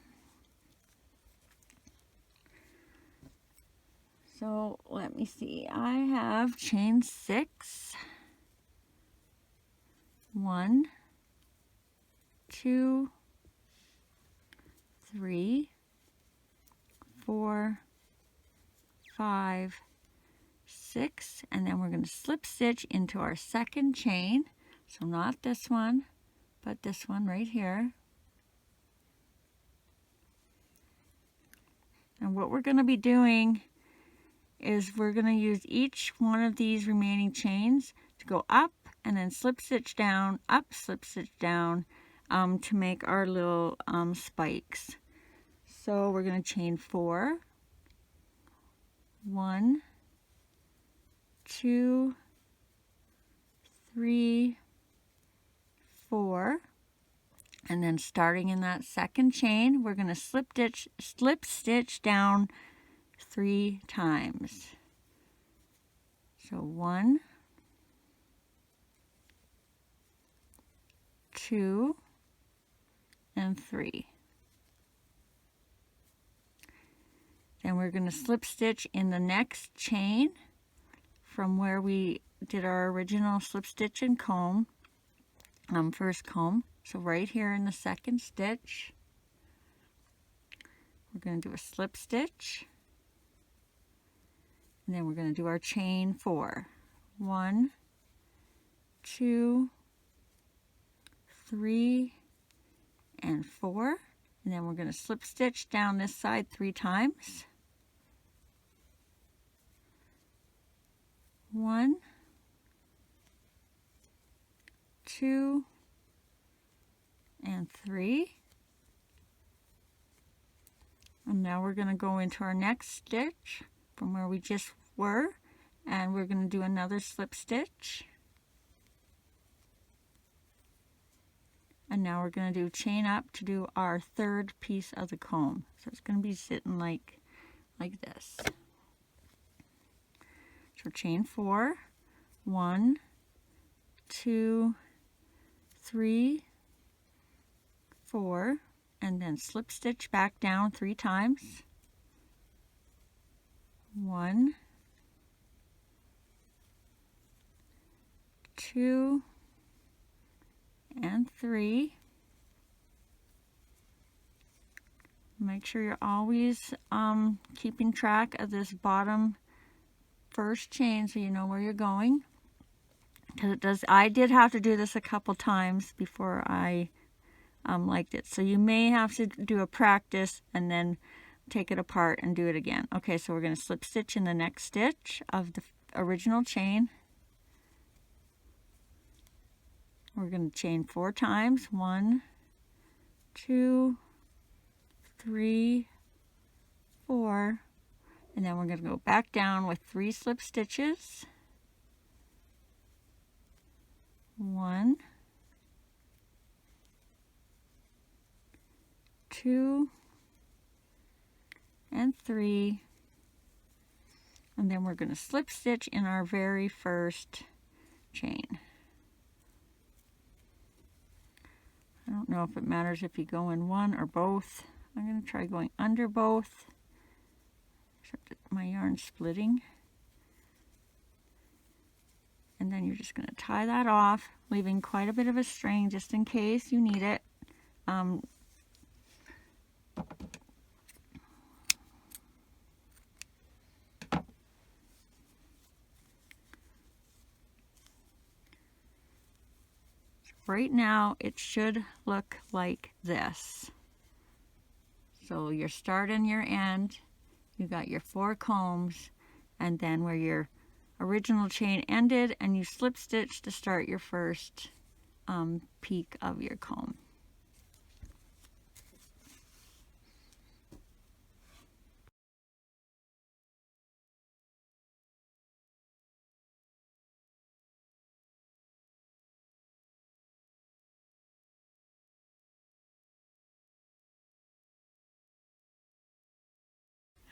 So let me see. I have chain 6. 1, 2, 3, 4, 5, 6, and then we're going to slip stitch into our second chain. So not this one, but this one right here. And what we're going to be doing is we're going to use each one of these remaining chains to go up and then slip stitch down, up, slip stitch down, to make our little spikes. So we're going to chain 4, 1, 2, 3, 4, and then starting in that second chain, we're going to slip stitch down 3 times. So 1, 2, and 3. Then we're going to slip stitch in the next chain from where we did our original slip stitch and comb, first comb. So right here in the second stitch, we're going to do a slip stitch, and then we're going to do our chain 4. 1, 2, 3, and 4, and then we're going to slip stitch down this side 3 times. 1, 2, and 3. And now we're going to go into our next stitch from where we just were, and we're going to do another slip stitch. And now we're going to do chain up to do our third piece of the comb. So it's going to be sitting like this. So chain 4, 1, 2, 3, 4, and then slip stitch back down 3 times. 1, 2, and 3. Make sure you're always keeping track of this bottom first chain so you know where you're going, because I did have to do this a couple times before I liked it, so you may have to do a practice and then take it apart and do it again. Okay, so we're going to slip stitch in the next stitch of the original chain. We're going to chain 4 times. 1, 2, 3, 4, and then we're going to go back down with 3 slip stitches. 1, 2, and 3, and then we're going to slip stitch in our very first chain. I don't know if it matters if you go in one or both. I'm going to try going under both, except that my yarn's splitting. And then you're just going to tie that off, leaving quite a bit of a string just in case you need it. Right now it should look like this. So your start and your end, you got your 4 combs, and then where your original chain ended, and you slip stitch to start your first peak of your comb.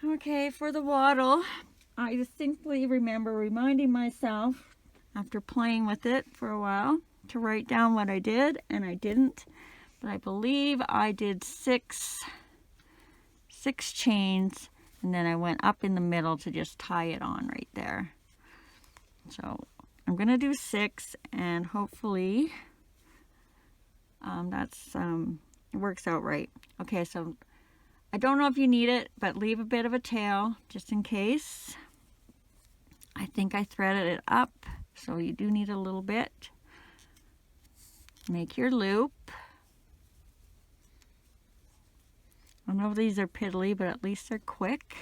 Okay, for the wattle, I distinctly remember reminding myself, after playing with it for a while, to write down what I did, and I didn't. But I believe I did six chains, and then I went up in the middle to just tie it on right there. So I'm going to do 6, and hopefully it works out right. Okay, so I don't know if you need it, but leave a bit of a tail just in case. I think I threaded it up, so you do need a little bit. Make your loop. I know these are piddly, but at least they're quick.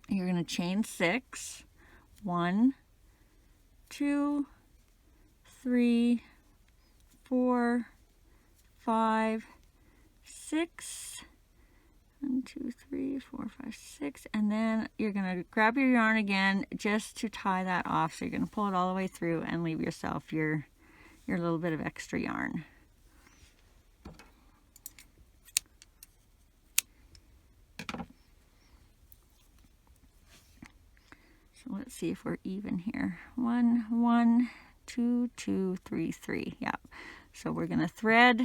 You're going to chain 6. 1, 2, 3, 4, 5, 6, 1, 2, 3, 4, 5, 6, and then you're gonna grab your yarn again just to tie that off. So you're gonna pull it all the way through and leave yourself your little bit of extra yarn. So let's see if we're even here. 1, 1, 2, 2, 3, 3. Yep. So we're gonna thread.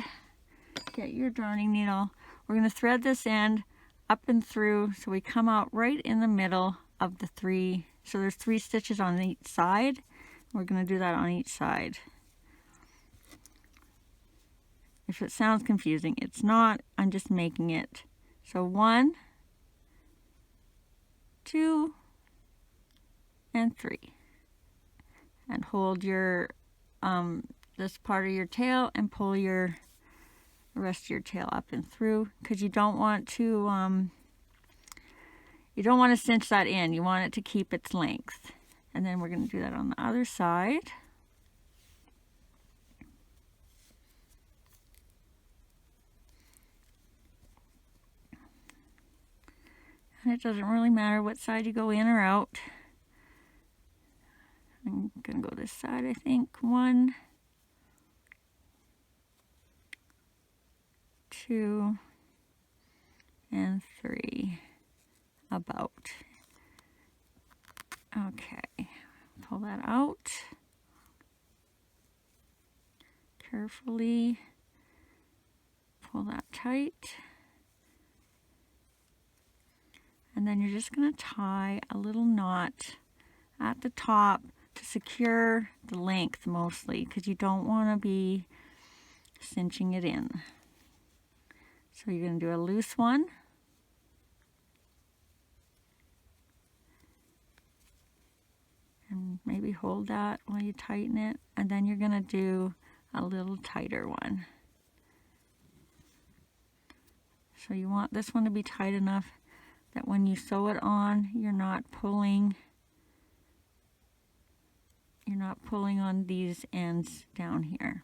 Get your darning needle. We're gonna thread this end up and through, so we come out right in the middle of the 3. So there's 3 stitches on each side. We're gonna do that on each side. If it sounds confusing, it's not. I'm just making it. So 1, 2, and 3. And hold your this part of your tail and pull the rest of your tail up and through, because you don't want to cinch that in. You want it to keep its length. And then we're going to do that on the other side. And it doesn't really matter what side you go in or out. I'm going to go this side, I think. 1, 2, and 3. About. Okay. Pull that out. Carefully pull that tight. And then you're just going to tie a little knot at the top to secure the length mostly, because you don't want to be cinching it in. So you're going to do a loose one. And maybe hold that while you tighten it. And then you're going to do a little tighter one. So you want this one to be tight enough that when you sew it on, you're not pulling on these ends down here.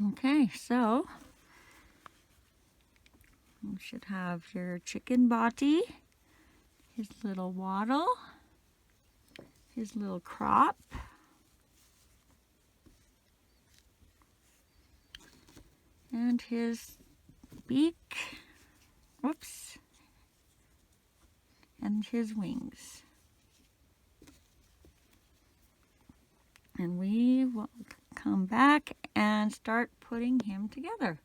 Okay, so you should have your chicken body, his little wattle, his little crop, and his beak, whoops, and his wings. And we will come back and start putting him together.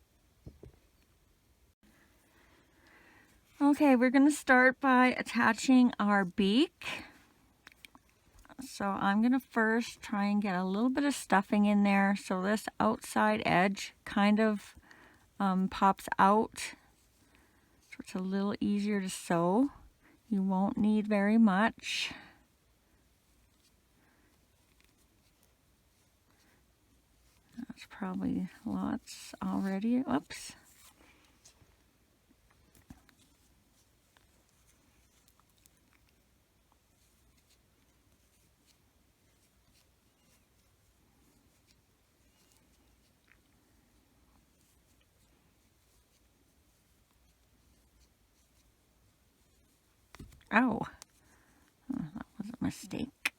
Okay, we're going to start by attaching our beak. So I'm going to first try and get a little bit of stuffing in there so this outside edge kind of pops out. So it's a little easier to sew. You won't need very much. That's probably lots already. Oops. Oh, that was a mistake.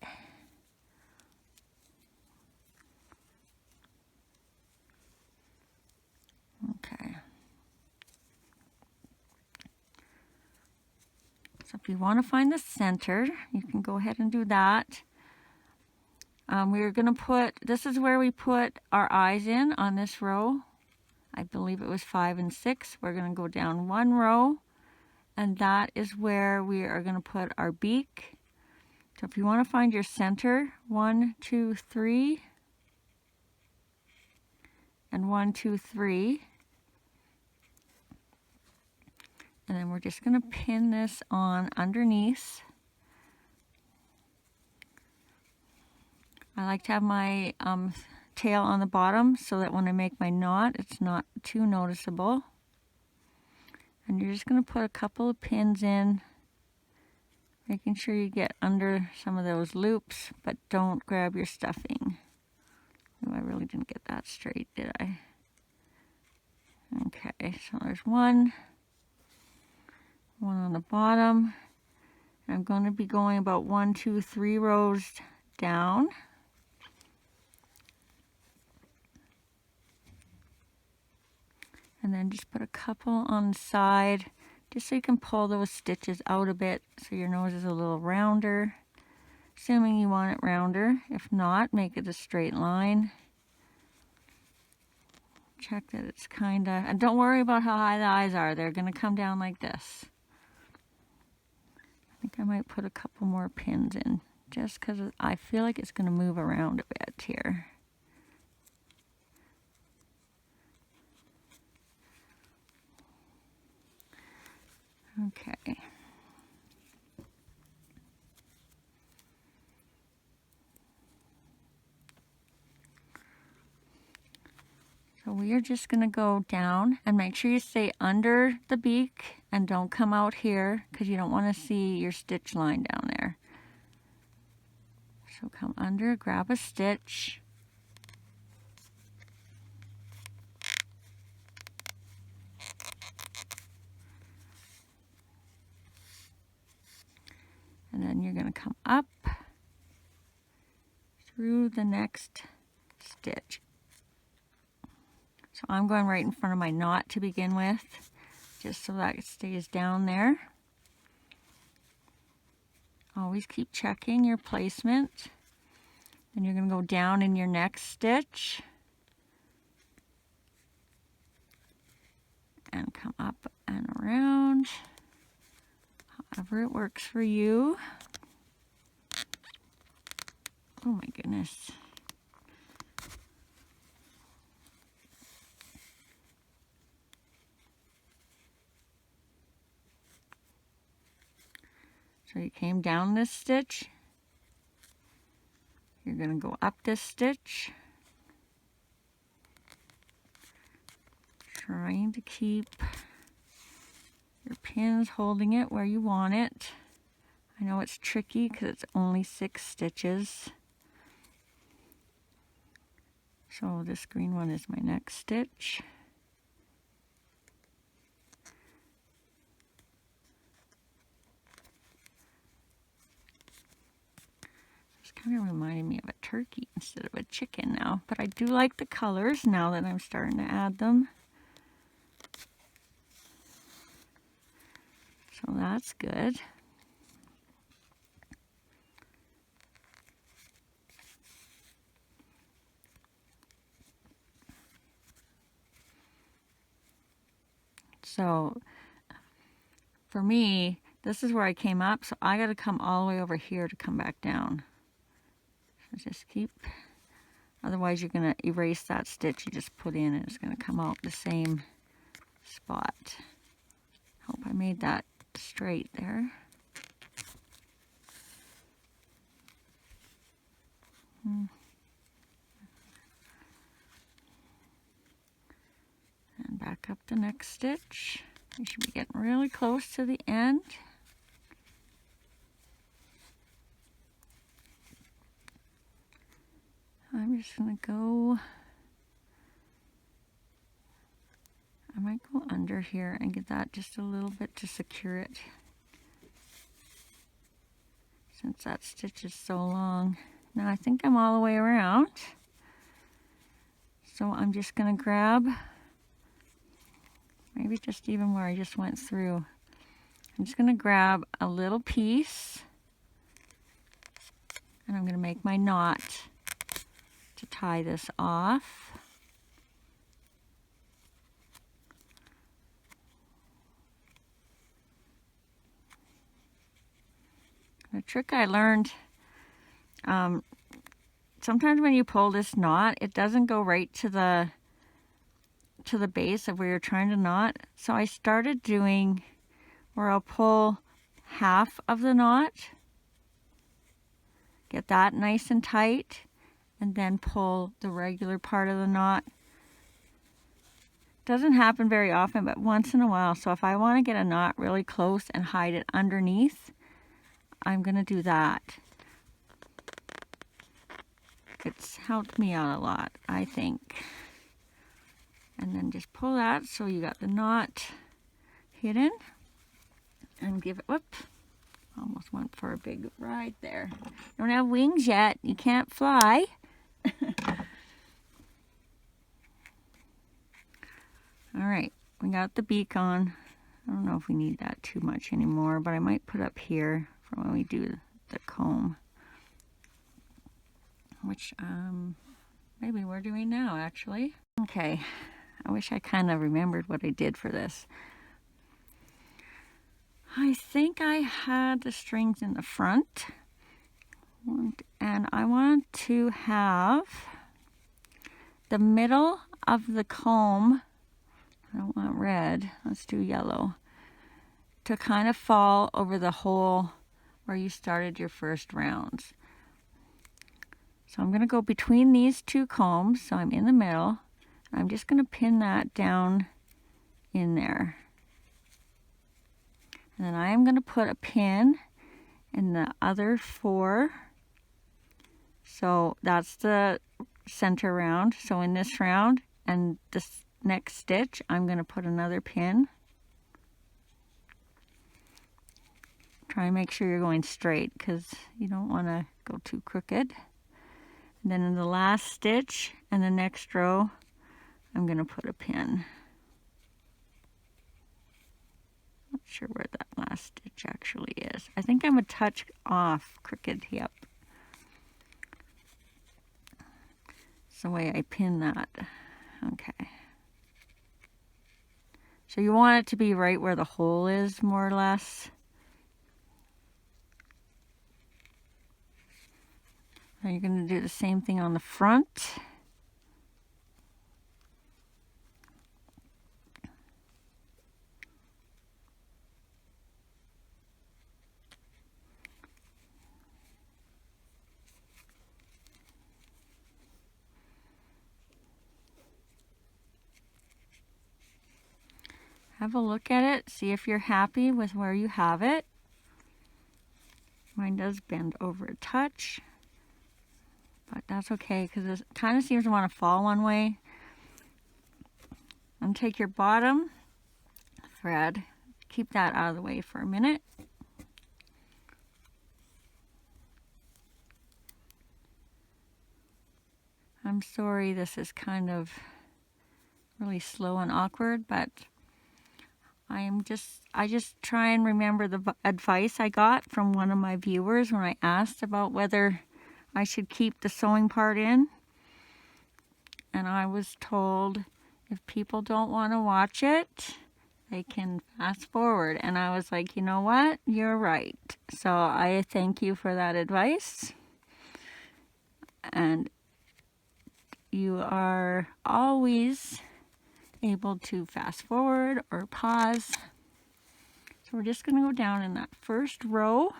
Okay. So if you want to find the center, you can go ahead and do that. We're going to put, this is where we put our eyes in on this row. I believe it was 5 and 6. We're going to go down 1 row. And that is where we are going to put our beak. So if you want to find your center, 1, 2, 3, and 1, 2, 3. And then we're just going to pin this on underneath. I like to have my tail on the bottom so that when I make my knot, it's not too noticeable. And you're just going to put a couple of pins in, making sure you get under some of those loops, but don't grab your stuffing. Oh, I really didn't get that straight, did I? Okay, so there's one on the bottom. I'm going to be going about 1, 2, 3 rows down. And then just put a couple on the side, just so you can pull those stitches out a bit so your nose is a little rounder, assuming you want it rounder. If not, make it a straight line. Check that it's kind of, and don't worry about how high the eyes are. They're going to come down like this. I think I might put a couple more pins in just because I feel like it's going to move around a bit here. Okay. So we are just going to go down and make sure you stay under the beak and don't come out here because you don't want to see your stitch line down there. So come under, grab a stitch. And then you're going to come up through the next stitch. So I'm going right in front of my knot to begin with, just so that it stays down there. Always keep checking your placement. Then you're going to go down in your next stitch and come up and around, however it works for you. Oh my goodness. So you came down this stitch, you're going to go up this stitch, trying to keep your pins holding it where you want it. I know it's tricky because it's only 6 stitches. So this green one is my next stitch. Kind of reminding me of a turkey instead of a chicken now, but I do like the colors now that I'm starting to add them. So that's good. So for me, this is where I came up, so I got to come all the way over here to come back down. Just keep, otherwise you're going to erase that stitch you just put in and it's going to come out the same spot. Hope I made that straight there. And back up the next stitch. You should be getting really close to the end. I'm just going to go, I might go under here and get that just a little bit to secure it, since that stitch is so long. Now I think I'm all the way around, so I'm just going to grab, maybe just even where I just went through, I'm just going to grab a little piece and I'm going to make my knot to tie this off. The trick I learned, sometimes when you pull this knot, it doesn't go right to the base of where you're trying to knot. So I started doing where I'll pull half of the knot, get that nice and tight, and then pull the regular part of the knot. Doesn't happen very often, but once in a while. So if I want to get a knot really close and hide it underneath, I'm going to do that. It's helped me out a lot, I think. And then just pull that so you got the knot hidden. And give it, whoop, almost went for a big ride there. Don't have wings yet, you can't fly. All right, we got the beak on. I don't know if we need that too much anymore, but I might put up here for when we do the comb, which maybe we're doing now actually. Okay, I wish I kind of remembered what I did for this. I think I had the strings in the front, and I want to have the middle of the comb, I don't want red, let's do yellow, to kind of fall over the hole where you started your first rounds. So I'm going to go between these two combs, so I'm in the middle. I'm just going to pin that down in there. And then I am going to put a pin in the other 4. So that's the center round. So in this round and this next stitch, I'm going to put another pin. Try and make sure you're going straight because you don't want to go too crooked. And then in the last stitch and the next row, I'm going to put a pin. Not sure where that last stitch actually is. I think I'm a touch off crooked, yep. It's the way I pin that. Okay. So you want it to be right where the hole is, more or less. Now you're going to do the same thing on the front. Have a look at it, see if you're happy with where you have it. Mine does bend over a touch, but that's okay because it kind of seems to want to fall one way. And take your bottom thread, keep that out of the way for a minute. I'm sorry this is kind of really slow and awkward, but I just try and remember the advice I got from one of my viewers when I asked about whether I should keep the sewing part in. And I was told if people don't want to watch it, they can fast forward. And I was like, you know what? You're right. So I thank you for that advice. And you are always able to fast forward or pause. So we're just going to go down in that first row.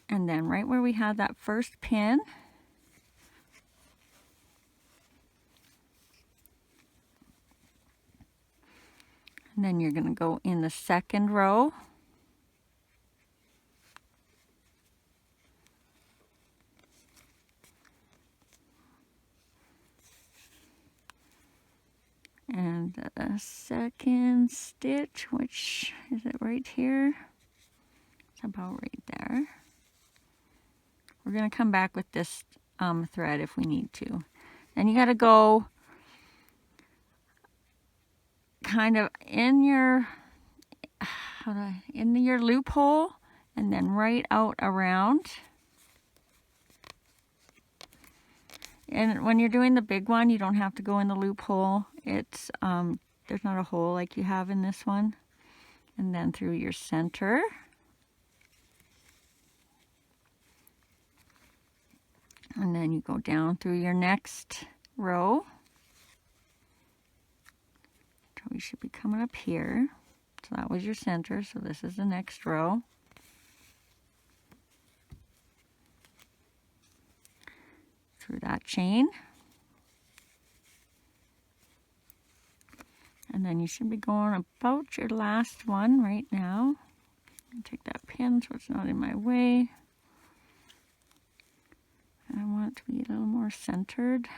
And then right where we had that first pin, and then you're going to go in the second row. And the second stitch, which is it right here? It's about right there. We're going to come back with this thread if we need to. Then you got to go kind of in your loophole and then right out around. And when you're doing the big one, you don't have to go in the loophole. It's there's not a hole like you have in this one. And then through your center. And then you go down through your next row. So we should be coming up here. So that was your center, so this is the next row. Through that chain. And then you should be going about your last one right now. I'll take that pin so it's not in my way. And I want it to be a little more centered.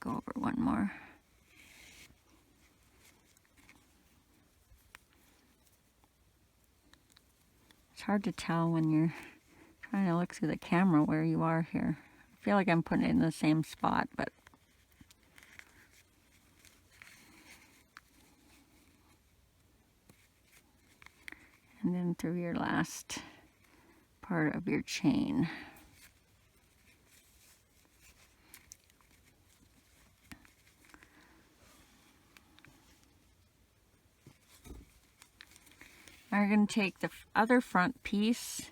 go over one more. It's hard to tell when you're trying to look through the camera where you are here. I feel like I'm putting it in the same spot, but and then through your last part of your chain. Now you're going to take the other front piece,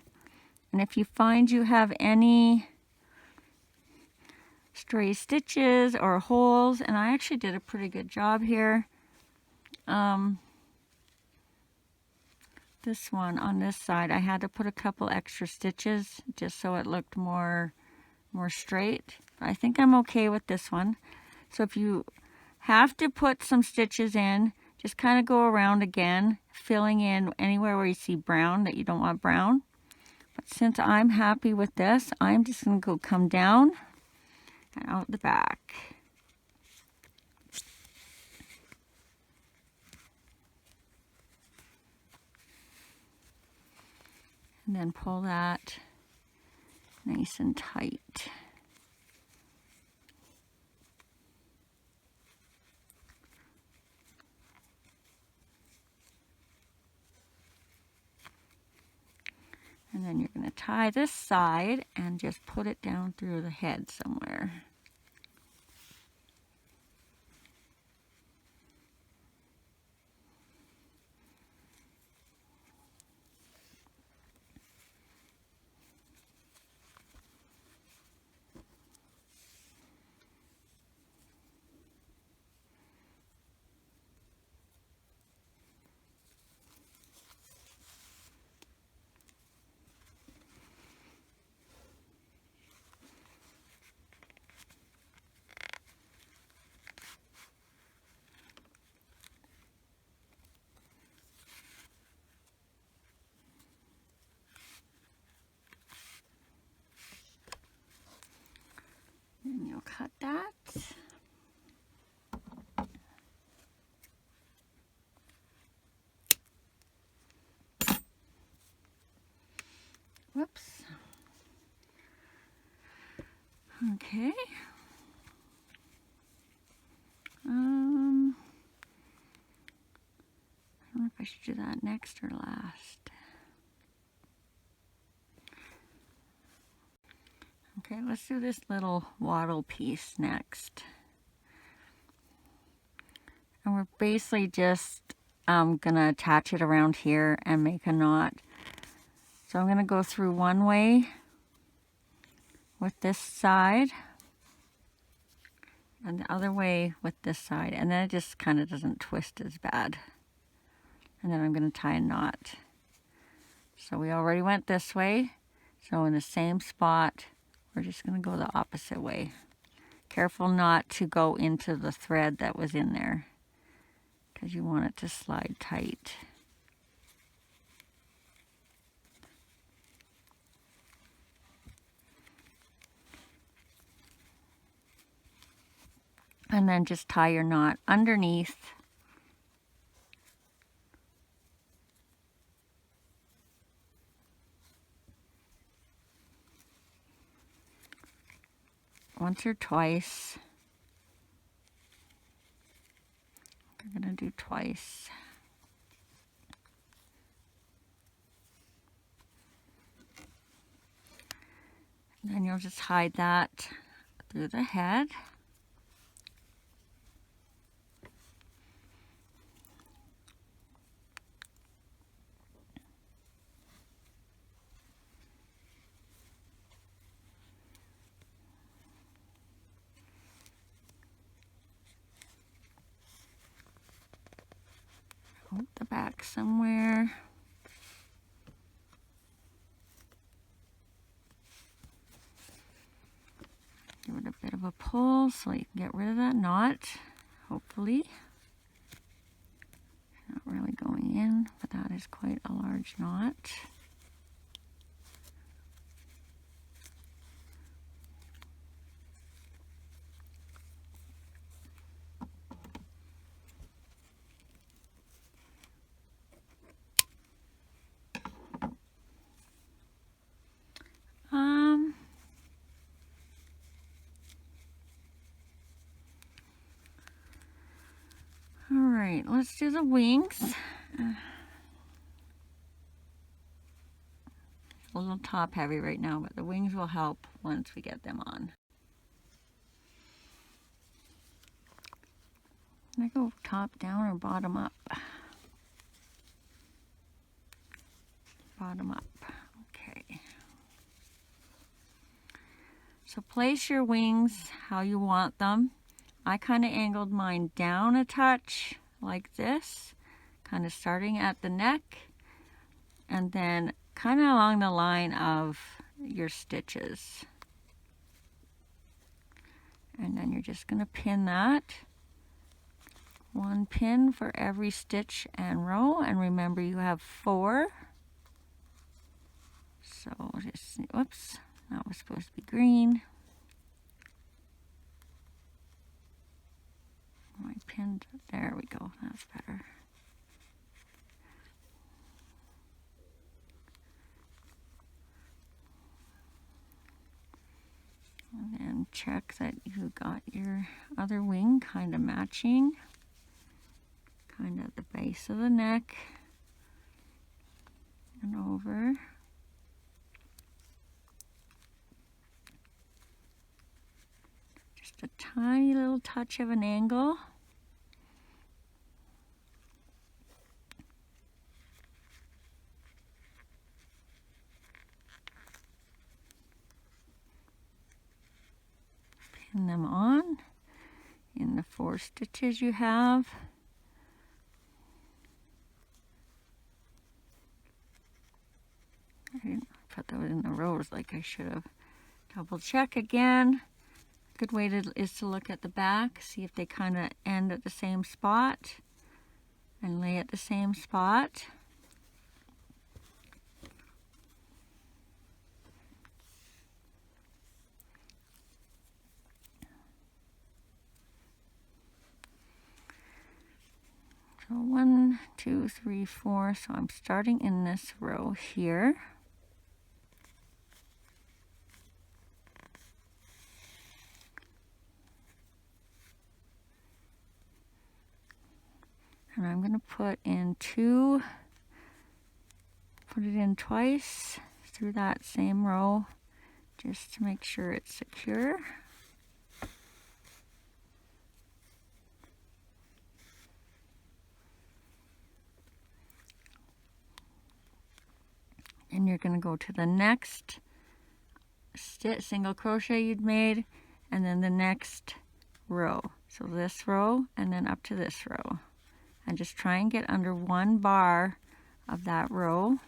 and if you find you have any stray stitches or holes, and I actually did a pretty good job here. This one on this side, I had to put a couple extra stitches just so it looked more straight. I think I'm okay with this one. So if you have to put some stitches in, just kind of go around again, filling in anywhere where you see brown that you don't want brown. But since I'm happy with this, I'm just going to go come down and out the back. And then pull that nice and tight. And then you're going to tie this side and just put it down through the head somewhere. And you'll cut that. Whoops. Okay. I don't know if I should do that next or last. Okay, let's do this little wattle piece next. And we're basically just gonna attach it around here and make a knot. So I'm gonna go through one way with this side and the other way with this side, and then it just kind of doesn't twist as bad. And then I'm gonna tie a knot. So we already went this way, so in the same spot, we're just gonna go the opposite way. Careful not to go into the thread that was in there, because you want it to slide tight. And then just tie your knot underneath. Once or twice. We're going to do twice. And then you'll just hide that through the head. Hold the back somewhere. Give it a bit of a pull so you can get rid of that knot, hopefully. Not really going in, but that is quite a large knot. right, let's do the wings. A little top heavy right now, but the wings will help once we get them on. Can I go top down or bottom up? Bottom up. Okay. So place your wings how you want them. I kind of angled mine down a touch like this, kind of starting at the neck, and then kind of along the line of your stitches. And then you're just going to pin that. One pin for every stitch and row, and remember you have 4. So just, whoops, that was supposed to be green. I pinned, there we go, that's better. And then check that you got your other wing kind of matching, kind of at the base of the neck and over. Just a tiny little touch of an angle. Pin them on in the 4 stitches you have. I didn't put those in the rows like I should have. Double check again. Good way is to look at the back, see if they kind of end at the same spot and lay at the same spot. So 1, 2, 3, 4. So I'm starting in this row here. And I'm going to put in 2, put it in twice through that same row just to make sure it's secure. And you're going to go to the next single crochet you'd made, and then the next row. So this row, and then up to this row. And just try and get under 1 bar of that row.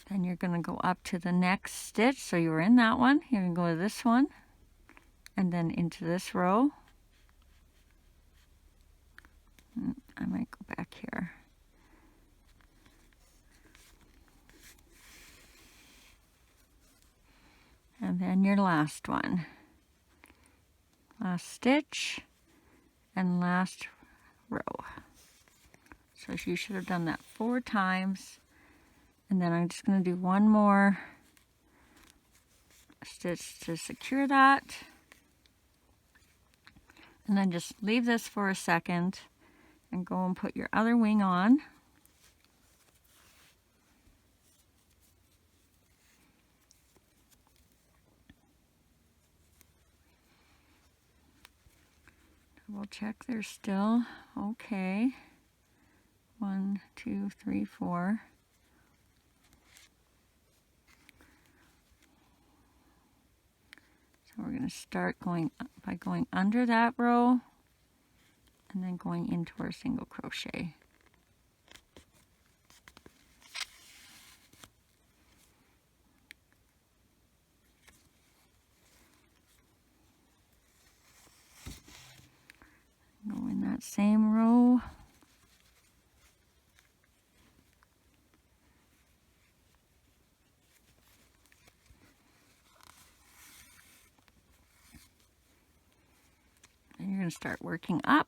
Then you're going to go up to the next stitch. So you were in that one. You're going to go to this one, and then into this row. I might go back here. And then your last one. Last stitch and last row. So you should have done that 4 times. And then I'm just going to do 1 more stitch to secure that. And then just leave this for a second and go and put your other wing on. Double check they're still okay. 1, 2, 3, 4. So we're going to start by going under that row and then going into our single crochet. Go in that same row. And you're going to start working up.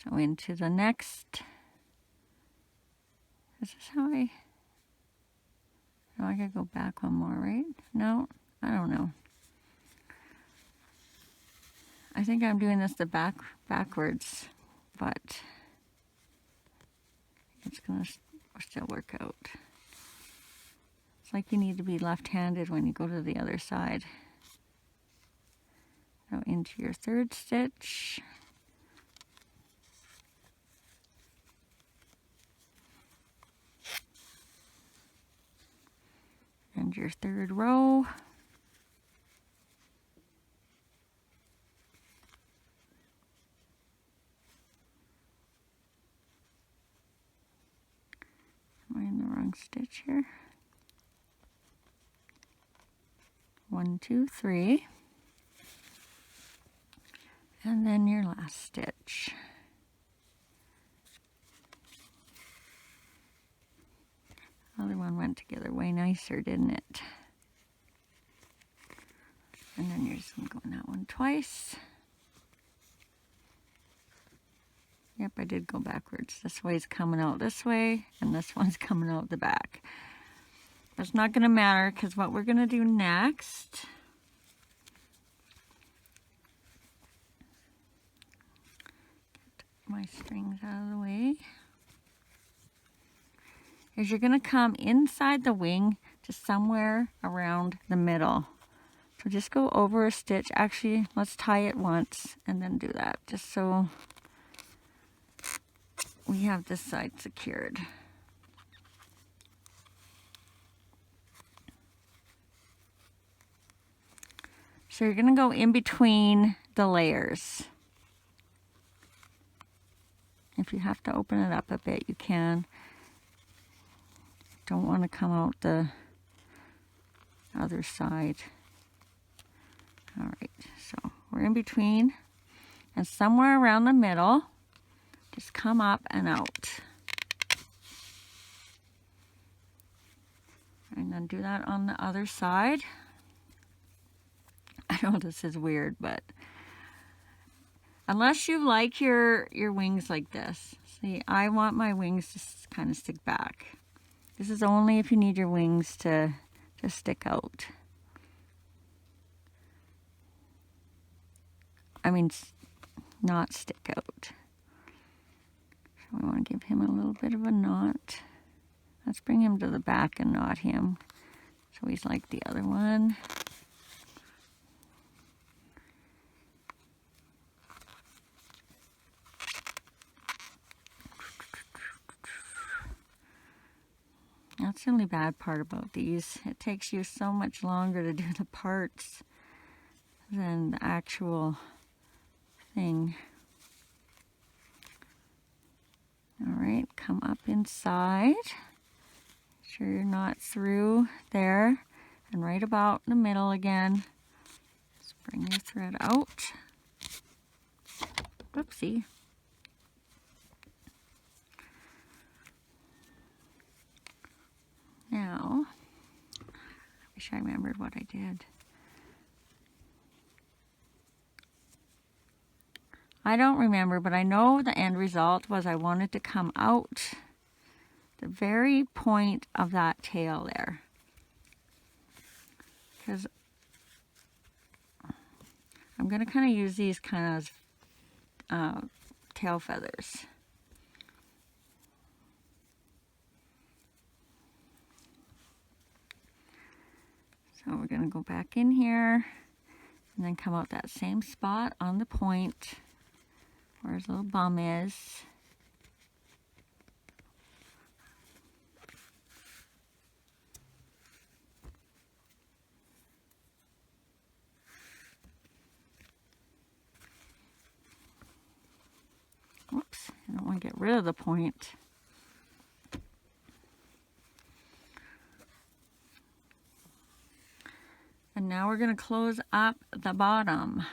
So into the next. This is how I could go back 1 more, right? No, I don't know. I think I'm doing this backwards, but it's gonna still work out. It's like you need to be left-handed when you go to the other side. Go into your third stitch. And your third row. Am I in the wrong stitch here? 1, 2, 3. And then your last stitch. Other one went together way nicer, didn't it? And then you're just going to go in that one twice. Yep, I did go backwards. This way's coming out this way, and this one's coming out the back. That's not going to matter, because what we're going to do next get my strings out of the way, is you're going to come inside the wing to somewhere around the middle. So just go over a stitch. Actually, let's tie it once and then do that, just so we have this side secured. So you're going to go in between the layers. If you have to open it up a bit, you can. Don't want to come out the other side. All right, so we're in between, and somewhere around the middle, just come up and out. And then do that on the other side. I know this is weird, but unless you like your wings like this. See, I want my wings to kind of stick back. This is only if you need your wings to stick out. I mean, not stick out. So we want to give him a little bit of a knot. Let's bring him to the back and knot him, so he's like the other one. That's the only bad part about these. It takes you so much longer to do the parts than the actual thing. All right, come up inside. Make sure you're not through there, and right about in the middle again. Just bring your thread out. Whoopsie. Now, I wish I remembered what I did. I don't remember, but I know the end result was I wanted to come out the very point of that tail there. Because I'm going to kind of use these kind of tail feathers. So we're going to go back in here and then come out that same spot on the point where his little bum is. Whoops, I don't want to get rid of the point. And now we're going to close up the bottom.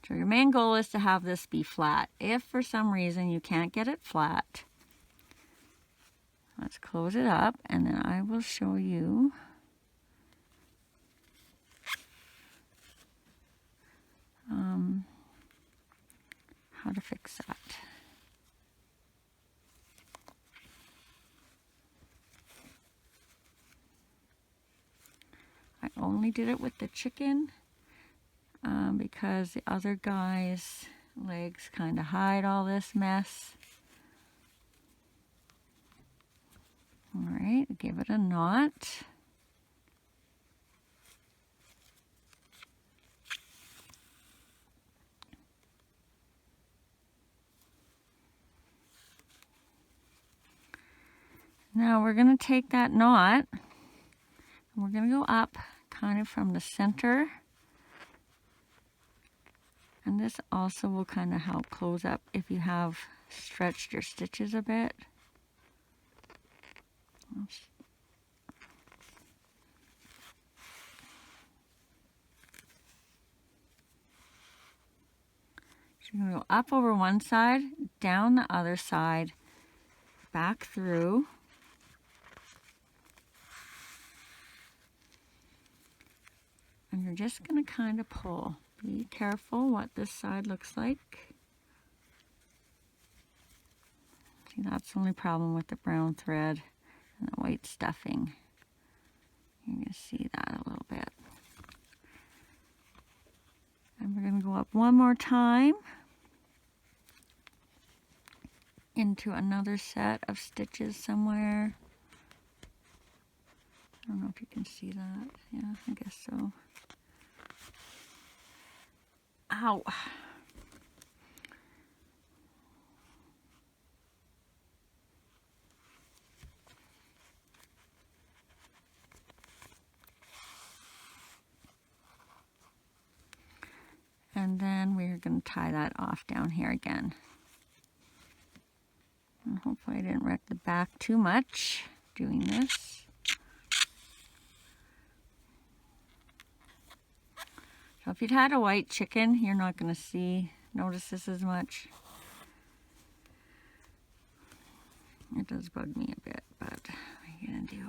So your main goal is to have this be flat. If for some reason you can't get it flat, let's close it up and then I will show you how to fix that. I only did it with the chicken because the other guy's legs kind of hide all this mess. All right, give it a knot. Now we're going to take that knot and we're going to go up kind of from the center. And this also will kind of help close up if you have stretched your stitches a bit. Oops. So you're going to go up over one side, down the other side, back through. And you're just going to kind of pull. Be careful what this side looks like. See, that's the only problem with the brown thread and the white stuffing. You're going to see that a little bit. And we're going to go up one more time into another set of stitches somewhere. I don't know if you can see that. Yeah, I guess so. Ow. And then we're going to tie that off down here again. And hopefully I didn't wreck the back too much doing this. So if you'd had a white chicken, you're not going to notice this as much. It does bug me a bit, but what are you going to do?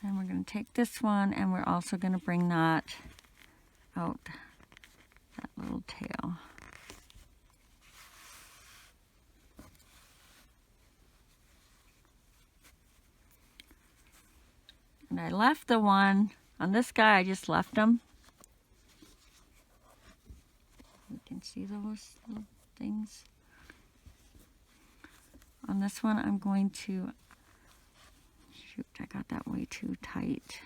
And we're going to take this one and we're also going to bring that out, that little tail. And I left the one, on this guy I just left him. You can see those little things. On this one I'm going to, shoot, I got that way too tight.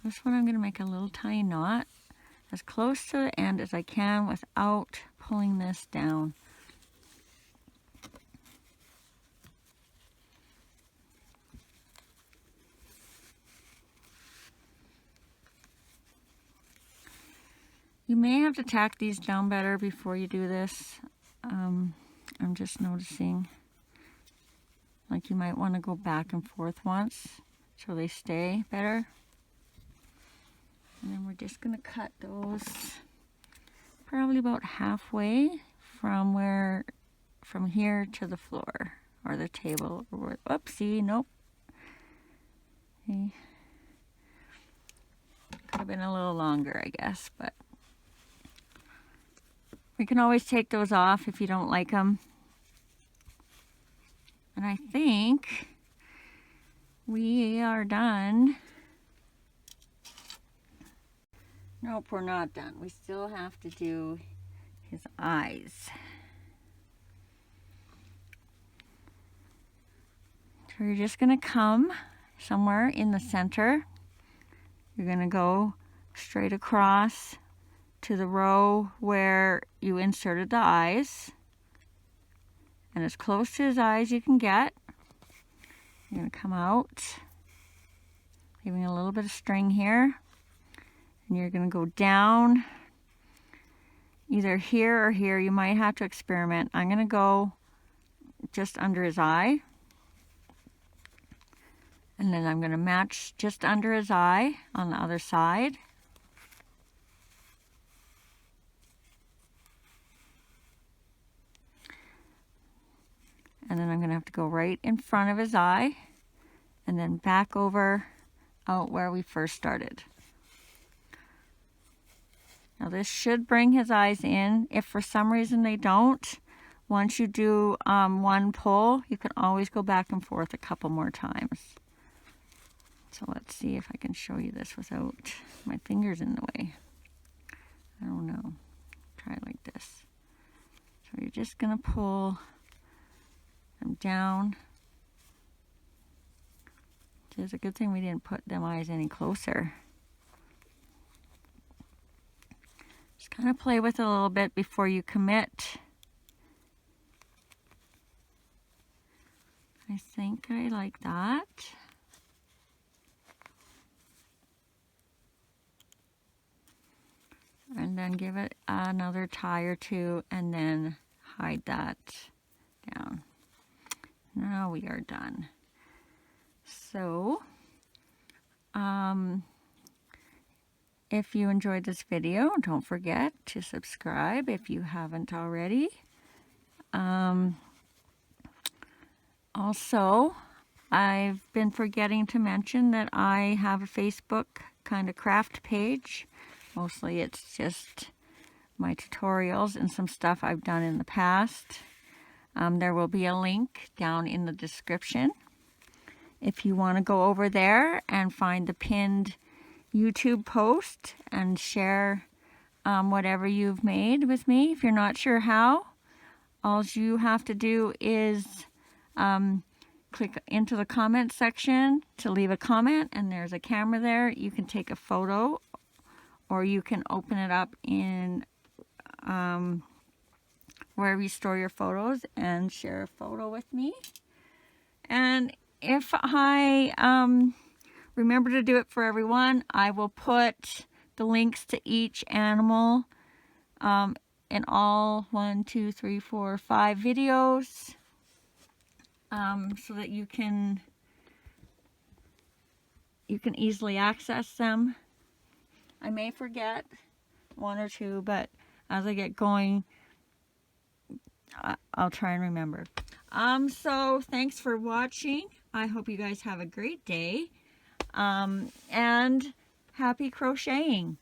This one I'm going to make a little tiny knot as close to the end as I can without pulling this down. You may have to tack these down better before you do this. I'm just noticing, like you might want to go back and forth once so they stay better. And then we're just going to cut those probably about halfway from here to the floor or the table. Or, oopsie, nope. Okay. Could have been a little longer, I guess, but we can always take those off if you don't like them. And I think we are done. Nope, we're not done. We still have to do his eyes. So you're just going to come somewhere in the center. You're going to go straight across to the row where you inserted the eyes, and as close to his eyes you can get. You're going to come out, leaving a little bit of string here, and you're going to go down either here or here. You might have to experiment. I'm going to go just under his eye, and then I'm going to match just under his eye on the other side. And then I'm going to have to go right in front of his eye and then back over out where we first started. Now this should bring his eyes in. If for some reason they don't, once you do one pull, you can always go back and forth a couple more times. So let's see if I can show you this without my fingers in the way. I don't know. Try it like this. So you're just going to pull them down. It's a good thing we didn't put them eyes any closer. Just kind of play with it a little bit before you commit. I think I like that. And then give it another tie or two and then hide that down. Now we are done. So, if you enjoyed this video, don't forget to subscribe if you haven't already. Also, I've been forgetting to mention that I have a Facebook kind of craft page. Mostly it's just my tutorials and some stuff I've done in the past. There will be a link down in the description if you want to go over there and find the pinned YouTube post and share whatever you've made with me. If you're not sure how, all you have to do is click into the comment section to leave a comment, and there's a camera there. You can take a photo, or you can open it up in wherever you store your photos and share a photo with me. And if I remember to do it for everyone, I will put the links to each animal in all 1, 2, 3, 4, 5 videos so that you can easily access them. I may forget one or two, but as I get going, I'll try and remember. So thanks for watching. I hope you guys have a great day. And happy crocheting.